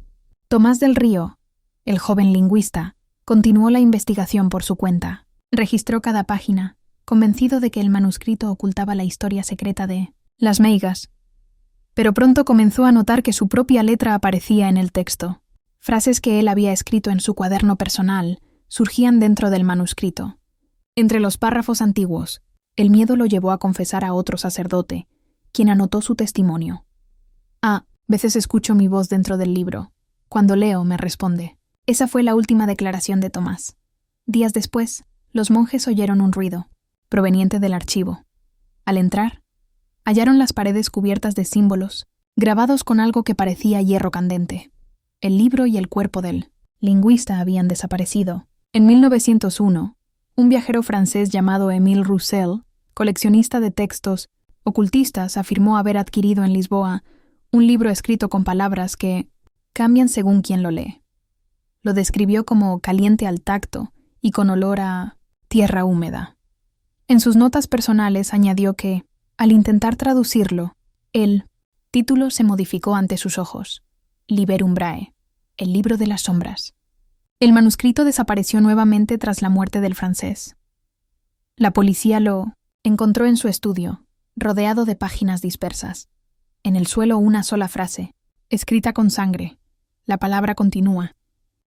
Tomás del Río, el joven lingüista, continuó la investigación por su cuenta. Registró cada página, convencido de que el manuscrito ocultaba la historia secreta de las meigas. Pero pronto comenzó a notar que su propia letra aparecía en el texto. Frases que él había escrito en su cuaderno personal surgían dentro del manuscrito. Entre los párrafos antiguos, el miedo lo llevó a confesar a otro sacerdote, quien anotó su testimonio. A veces escucho mi voz dentro del libro. Cuando leo, me responde. Esa fue la última declaración de Tomás. Días después, los monjes oyeron un ruido, proveniente del archivo. Al entrar, hallaron las paredes cubiertas de símbolos, grabados con algo que parecía hierro candente. El libro y el cuerpo del lingüista habían desaparecido. En 1901, Un viajero francés llamado Émile Roussel, coleccionista de textos ocultistas, afirmó haber adquirido en Lisboa un libro escrito con palabras que cambian según quien lo lee. Lo describió como caliente al tacto y con olor a tierra húmeda. En sus notas personales añadió que, al intentar traducirlo, el título se modificó ante sus ojos: Liberumbrae, el libro de las sombras. El manuscrito desapareció nuevamente tras la muerte del francés. La policía lo encontró en su estudio, rodeado de páginas dispersas. En el suelo una sola frase, escrita con sangre. La palabra continúa.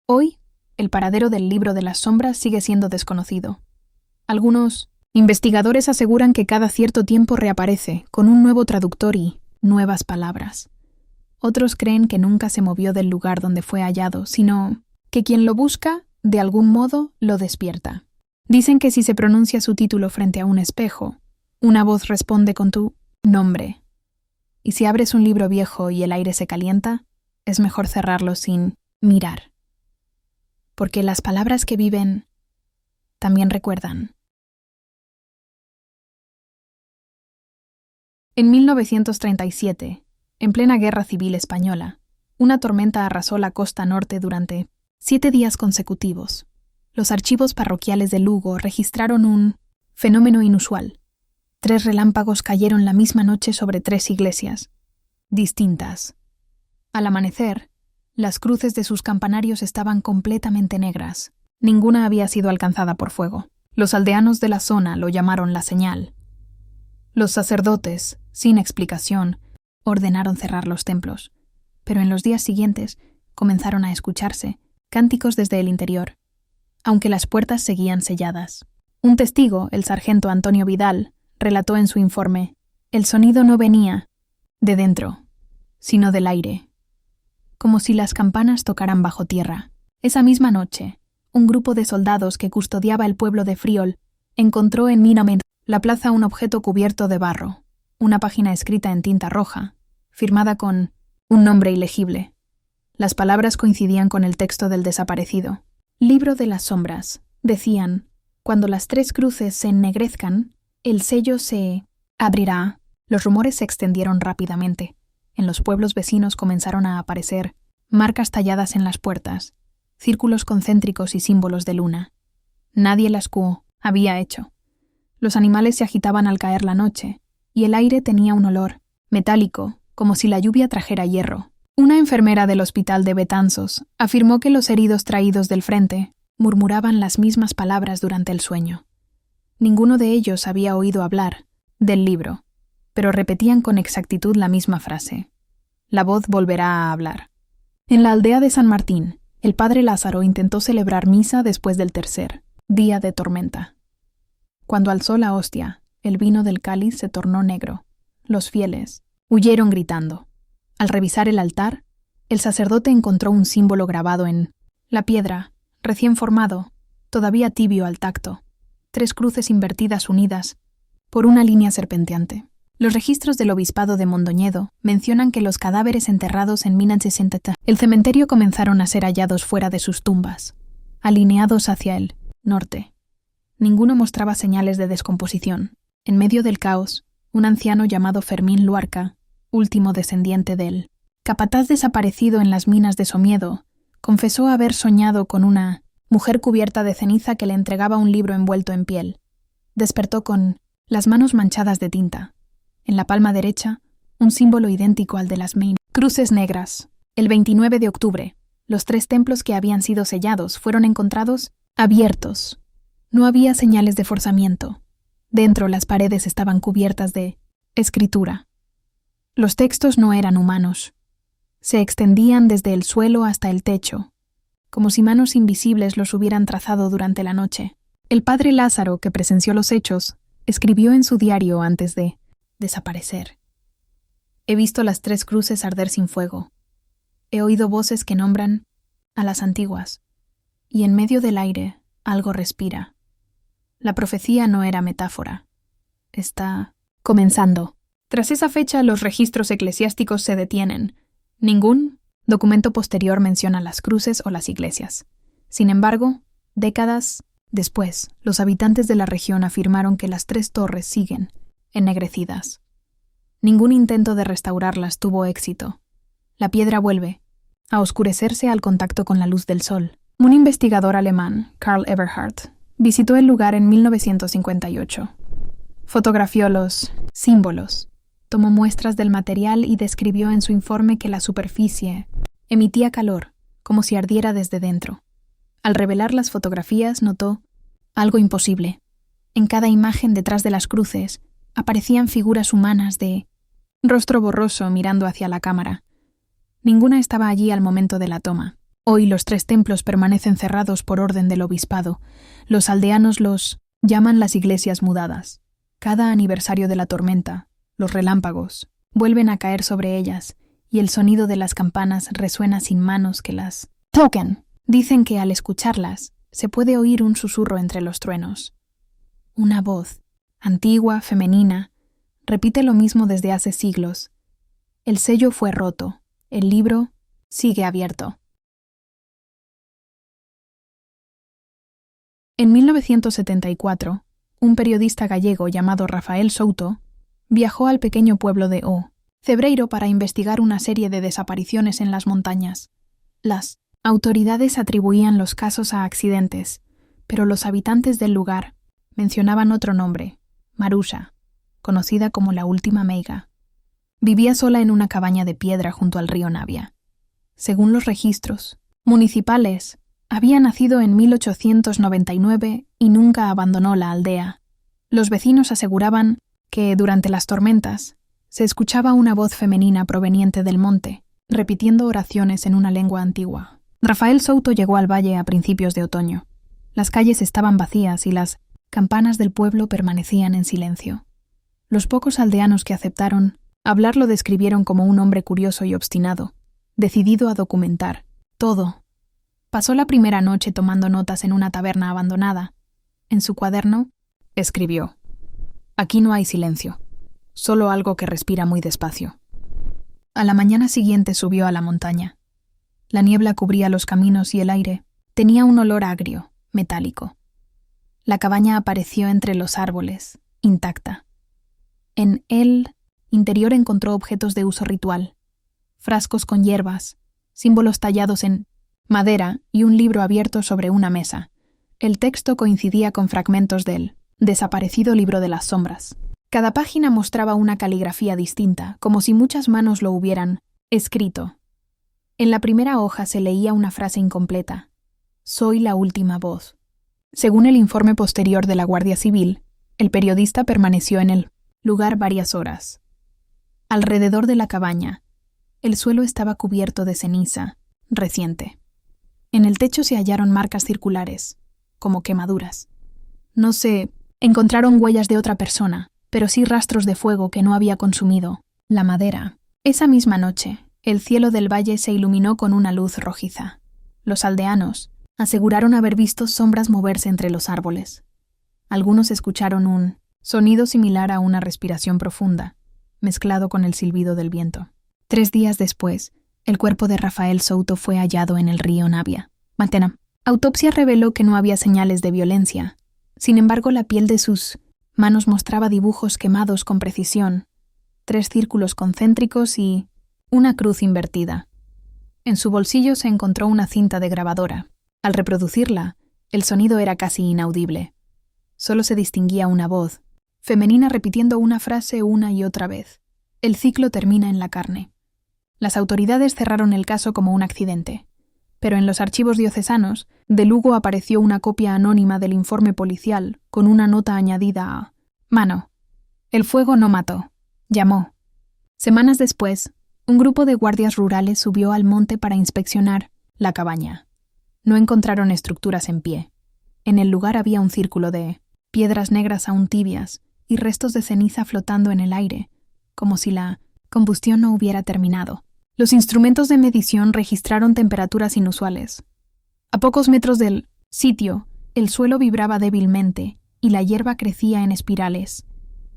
Hoy, el paradero del libro de las sombras sigue siendo desconocido. Algunos investigadores aseguran que cada cierto tiempo reaparece con un nuevo traductor y nuevas palabras. Otros creen que nunca se movió del lugar donde fue hallado, sino que quien lo busca, de algún modo, lo despierta. Dicen que si se pronuncia su título frente a un espejo, una voz responde con tu nombre. Y si abres un libro viejo y el aire se calienta, es mejor cerrarlo sin mirar. Porque las palabras que viven también recuerdan. En 1937, en plena Guerra Civil Española, una tormenta arrasó la costa norte durante 7 días consecutivos. Los archivos parroquiales de Lugo registraron un fenómeno inusual. 3 relámpagos cayeron la misma noche sobre 3 iglesias distintas. Al amanecer, las cruces de sus campanarios estaban completamente negras. Ninguna había sido alcanzada por fuego. Los aldeanos de la zona lo llamaron la señal. Los sacerdotes, sin explicación, ordenaron cerrar los templos, pero en los días siguientes comenzaron a escucharse cánticos desde el interior, aunque las puertas seguían selladas. Un testigo, el sargento Antonio Vidal, relató en su informe: el sonido no venía de dentro, sino del aire, como si las campanas tocaran bajo tierra. Esa misma noche, un grupo de soldados que custodiaba el pueblo de Friol encontró en Minamen, la plaza, un objeto cubierto de barro, una página escrita en tinta roja, firmada con un nombre ilegible. Las palabras coincidían con el texto del desaparecido. Libro de las sombras. Decían: cuando las 3 cruces se ennegrezcan, el sello se abrirá. Los rumores se extendieron rápidamente. En los pueblos vecinos comenzaron a aparecer marcas talladas en las puertas, círculos concéntricos y símbolos de luna. Nadie las había hecho. Los animales se agitaban al caer la noche, y el aire tenía un olor metálico, como si la lluvia trajera hierro. Una enfermera del hospital de Betanzos afirmó que los heridos traídos del frente murmuraban las mismas palabras durante el sueño. Ninguno de ellos había oído hablar del libro, pero repetían con exactitud la misma frase: la voz volverá a hablar. En la aldea de San Martín, el padre Lázaro intentó celebrar misa después del tercer día de tormenta. Cuando alzó la hostia, el vino del cáliz se tornó negro. Los fieles huyeron gritando. Al revisar el altar, el sacerdote encontró un símbolo grabado en la piedra, recién formado, todavía tibio al tacto. 3 cruces invertidas unidas por una línea serpenteante. Los registros del obispado de Mondoñedo mencionan que los cadáveres enterrados en 1960 el cementerio comenzaron a ser hallados fuera de sus tumbas, alineados hacia el norte. Ninguno mostraba señales de descomposición. En medio del caos, un anciano llamado Fermín Luarca, último descendiente del capataz desaparecido en las minas de Somiedo, confesó haber soñado con una mujer cubierta de ceniza que le entregaba un libro envuelto en piel. Despertó con las manos manchadas de tinta. En la palma derecha, un símbolo idéntico al de las cruces negras. El 29 de octubre, los 3 templos que habían sido sellados fueron encontrados abiertos. No había señales de forzamiento. Dentro, las paredes estaban cubiertas de escritura. Los textos no eran humanos. Se extendían desde el suelo hasta el techo, como si manos invisibles los hubieran trazado durante la noche. El padre Lázaro, que presenció los hechos, escribió en su diario antes de desaparecer: he visto las 3 cruces arder sin fuego. He oído voces que nombran a las antiguas, y en medio del aire algo respira. La profecía no era metáfora. Está comenzando. Tras esa fecha, los registros eclesiásticos se detienen. Ningún documento posterior menciona las cruces o las iglesias. Sin embargo, décadas Después, los habitantes de la región afirmaron que las 3 torres siguen ennegrecidas. Ningún intento de restaurarlas tuvo éxito. La piedra vuelve a oscurecerse al contacto con la luz del sol. Un investigador alemán, Karl Eberhard, visitó el lugar en 1958. Fotografió los símbolos, tomó muestras del material y describió en su informe que la superficie emitía calor, como si ardiera desde dentro. Al revelar las fotografías, notó algo imposible. En cada imagen detrás de las cruces aparecían figuras humanas de rostro borroso mirando hacia la cámara. Ninguna estaba allí al momento de la toma. Hoy los 3 templos permanecen cerrados por orden del obispado. Los aldeanos los llaman las iglesias mudadas. Cada aniversario de la tormenta, los relámpagos vuelven a caer sobre ellas y el sonido de las campanas resuena sin manos que las toquen. Dicen que al escucharlas se puede oír un susurro entre los truenos. Una voz, antigua, femenina, repite lo mismo desde hace siglos. El sello fue roto, el libro sigue abierto. En 1974, un periodista gallego llamado Rafael Souto viajó al pequeño pueblo de O. Cebreiro para investigar una serie de desapariciones en las montañas. Las autoridades atribuían los casos a accidentes, pero los habitantes del lugar mencionaban otro nombre, Marusha, conocida como la última meiga. Vivía sola en una cabaña de piedra junto al río Navia. Según los registros municipales, había nacido en 1899 y nunca abandonó la aldea. Los vecinos aseguraban que, durante las tormentas, se escuchaba una voz femenina proveniente del monte, repitiendo oraciones en una lengua antigua. Rafael Souto llegó al valle a principios de otoño. Las calles estaban vacías y las campanas del pueblo permanecían en silencio. Los pocos aldeanos que aceptaron hablar lo describieron como un hombre curioso y obstinado, decidido a documentar todo. Pasó la primera noche tomando notas en una taberna abandonada. En su cuaderno, escribió: «Aquí no hay silencio, solo algo que respira muy despacio». A la mañana siguiente subió a la montaña. La niebla cubría los caminos y el aire tenía un olor agrio, metálico. La cabaña apareció entre los árboles, intacta. En el interior encontró objetos de uso ritual, frascos con hierbas, símbolos tallados en madera y un libro abierto sobre una mesa. El texto coincidía con fragmentos del desaparecido libro de las sombras. Cada página mostraba una caligrafía distinta, como si muchas manos lo hubieran escrito. En la primera hoja se leía una frase incompleta: «Soy la última voz». Según el informe posterior de la Guardia Civil, el periodista permaneció en el lugar varias horas. Alrededor de la cabaña, el suelo estaba cubierto de ceniza reciente. En el techo se hallaron marcas circulares, como quemaduras. No se encontraron huellas de otra persona, pero sí rastros de fuego que no había consumido la madera. Esa misma noche, el cielo del valle se iluminó con una luz rojiza. Los aldeanos aseguraron haber visto sombras moverse entre los árboles. Algunos escucharon un sonido similar a una respiración profunda, mezclado con el silbido del viento. 3 días después, el cuerpo de Rafael Souto fue hallado en el río Navia. Matena. Autopsia reveló que no había señales de violencia. Sin embargo, la piel de sus manos mostraba dibujos quemados con precisión, 3 círculos concéntricos y una cruz invertida. En su bolsillo se encontró una cinta de grabadora. Al reproducirla, el sonido era casi inaudible. Solo se distinguía una voz, femenina, repitiendo una frase una y otra vez. El ciclo termina en la carne. Las autoridades cerraron el caso como un accidente, pero en los archivos diocesanos de Lugo apareció una copia anónima del informe policial con una nota añadida a mano. El fuego no mató, llamó. Semanas después, un grupo de guardias rurales subió al monte para inspeccionar la cabaña. No encontraron estructuras en pie. En el lugar había un círculo de piedras negras aún tibias y restos de ceniza flotando en el aire, como si la combustión no hubiera terminado. Los instrumentos de medición registraron temperaturas inusuales. A pocos metros del sitio, el suelo vibraba débilmente y la hierba crecía en espirales.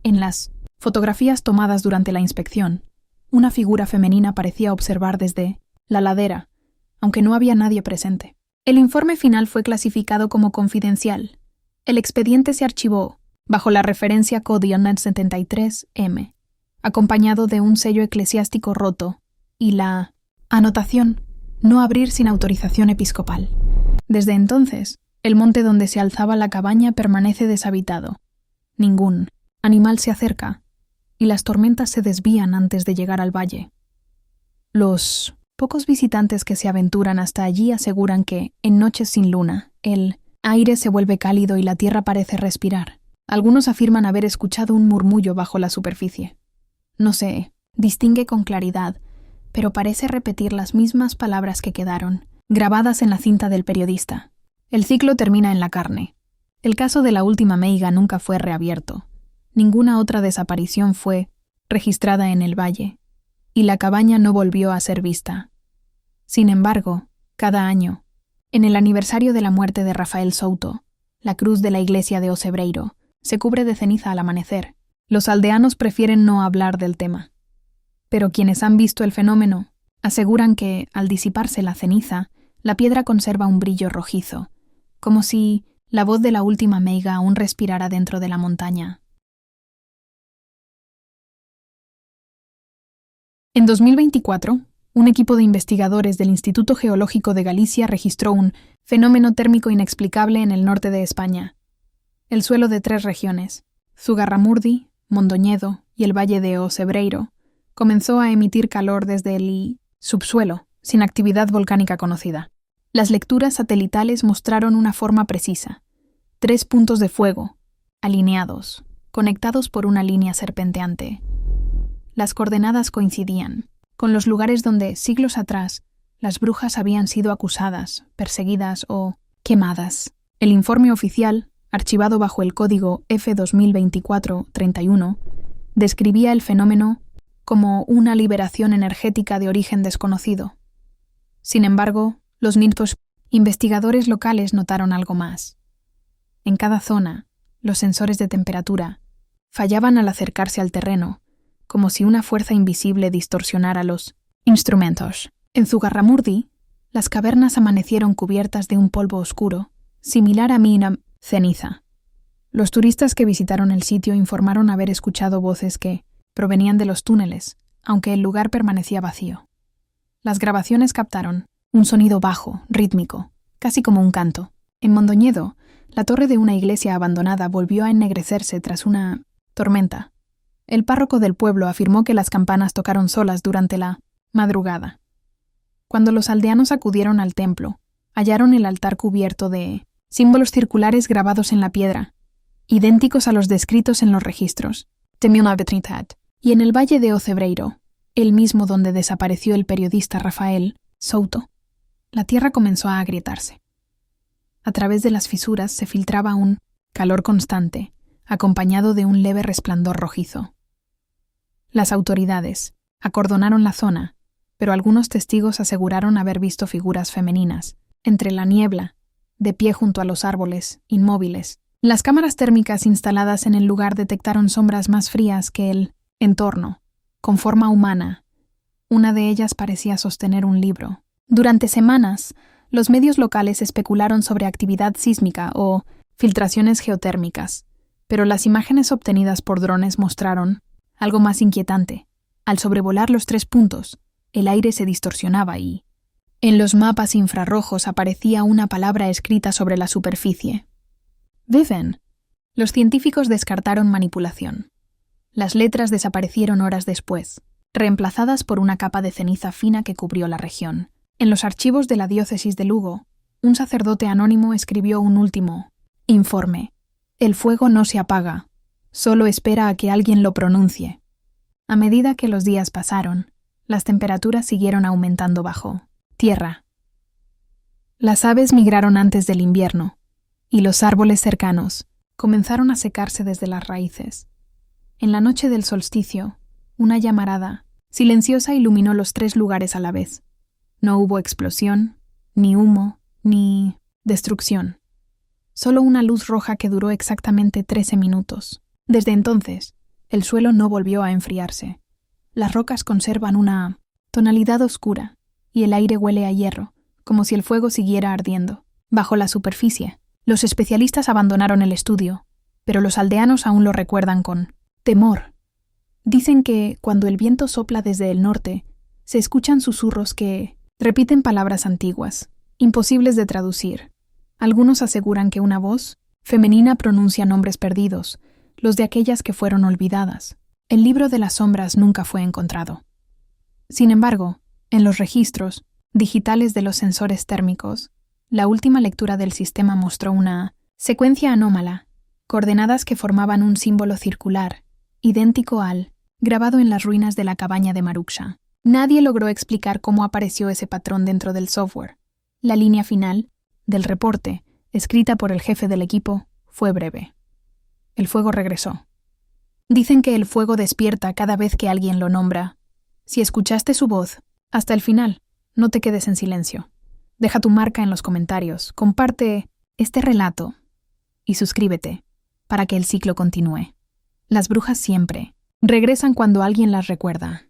En las fotografías tomadas durante la inspección, una figura femenina parecía observar desde la ladera, aunque no había nadie presente. El informe final fue clasificado como confidencial El expediente se archivó bajo la referencia Código 73M, acompañado de un sello eclesiástico roto y la anotación «No abrir sin autorización episcopal». Desde entonces, el monte donde se alzaba la cabaña permanece deshabitado. Ningún animal se acerca y las tormentas se desvían antes de llegar al valle. Los pocos visitantes que se aventuran hasta allí aseguran que, en noches sin luna, el aire se vuelve cálido y la tierra parece respirar. Algunos afirman haber escuchado un murmullo bajo la superficie. No se distingue con claridad, pero parece repetir las mismas palabras que quedaron, grabadas en la cinta del periodista. El ciclo termina en la carne. El caso de la última meiga nunca fue reabierto. Ninguna otra desaparición fue registrada en el valle, y la cabaña no volvió a ser vista. Sin embargo, cada año, en el aniversario de la muerte de Rafael Souto, la cruz de la iglesia de Ocebreiro se cubre de ceniza al amanecer. Los aldeanos prefieren no hablar del tema. Pero quienes han visto el fenómeno aseguran que, al disiparse la ceniza, la piedra conserva un brillo rojizo, como si la voz de la última meiga aún respirara dentro de la montaña. En 2024, un equipo de investigadores del Instituto Geológico de Galicia registró un fenómeno térmico inexplicable en el norte de España. El suelo de 3 regiones, Zugarramurdi, Mondoñedo y el valle de Ocebreiro, comenzó a emitir calor desde el subsuelo, sin actividad volcánica conocida. Las lecturas satelitales mostraron una forma precisa: 3 puntos de fuego, alineados, conectados por una línea serpenteante. Las coordenadas coincidían con los lugares donde, siglos atrás, las brujas habían sido acusadas, perseguidas o quemadas. El informe oficial, archivado bajo el código F2024-31, describía el fenómeno como una liberación energética de origen desconocido. Sin embargo, los mismos investigadores locales notaron algo más. En cada zona, los sensores de temperatura fallaban al acercarse al terreno, como si una fuerza invisible distorsionara los instrumentos. En Zugarramurdi, las cavernas amanecieron cubiertas de un polvo oscuro, similar a mina ceniza. Los turistas que visitaron el sitio informaron haber escuchado voces que provenían de los túneles, aunque el lugar permanecía vacío. Las grabaciones captaron un sonido bajo, rítmico, casi como un canto. En Mondoñedo, la torre de una iglesia abandonada volvió a ennegrecerse tras una tormenta. El párroco del pueblo afirmó que las campanas tocaron solas durante la madrugada. Cuando los aldeanos acudieron al templo, hallaron el altar cubierto de símbolos circulares grabados en la piedra, idénticos a los descritos en los registros de 1930. Y en el valle de Ocebreiro, el mismo donde desapareció el periodista Rafael Souto, la tierra comenzó a agrietarse. A través de las fisuras se filtraba un calor constante, acompañado de un leve resplandor rojizo. Las autoridades acordonaron la zona, pero algunos testigos aseguraron haber visto figuras femeninas, entre la niebla, de pie junto a los árboles, inmóviles. Las cámaras térmicas instaladas en el lugar detectaron sombras más frías que el entorno, con forma humana. Una de ellas parecía sostener un libro. Durante semanas, los medios locales especularon sobre actividad sísmica o filtraciones geotérmicas, pero las imágenes obtenidas por drones mostraron algo más inquietante. Al sobrevolar los 3 puntos, el aire se distorsionaba y, en los mapas infrarrojos aparecía una palabra escrita sobre la superficie. Viven. Los científicos descartaron manipulación. Las letras desaparecieron horas después, reemplazadas por una capa de ceniza fina que cubrió la región. En los archivos de la diócesis de Lugo, un sacerdote anónimo escribió un último informe. El fuego no se apaga, solo espera a que alguien lo pronuncie. A medida que los días pasaron, las temperaturas siguieron aumentando bajo tierra. Las aves migraron antes del invierno, y los árboles cercanos comenzaron a secarse desde las raíces. En la noche del solsticio, una llamarada silenciosa iluminó los 3 lugares a la vez. No hubo explosión, ni humo, ni destrucción. Solo una luz roja que duró exactamente 13 minutos. Desde entonces, el suelo no volvió a enfriarse. Las rocas conservan una tonalidad oscura, y el aire huele a hierro, como si el fuego siguiera ardiendo. Bajo la superficie, Los especialistas abandonaron el estudio, pero los aldeanos aún lo recuerdan con temor. Dicen que, cuando el viento sopla desde el norte, se escuchan susurros que repiten palabras antiguas, imposibles de traducir. Algunos aseguran que una voz femenina pronuncia nombres perdidos, los de aquellas que fueron olvidadas. El libro de las sombras nunca fue encontrado. Sin embargo, en los registros digitales de los sensores térmicos, la última lectura del sistema mostró una secuencia anómala, coordenadas que formaban un símbolo circular, idéntico al grabado en las ruinas de la cabaña de Maruksha. Nadie logró explicar cómo apareció ese patrón dentro del software. La línea final del reporte, escrita por el jefe del equipo, fue breve. El fuego regresó. Dicen que el fuego despierta cada vez que alguien lo nombra. Si escuchaste su voz, hasta el final, no te quedes en silencio. Deja tu marca en los comentarios, comparte este relato y suscríbete para que el ciclo continúe. Las brujas siempre regresan cuando alguien las recuerda.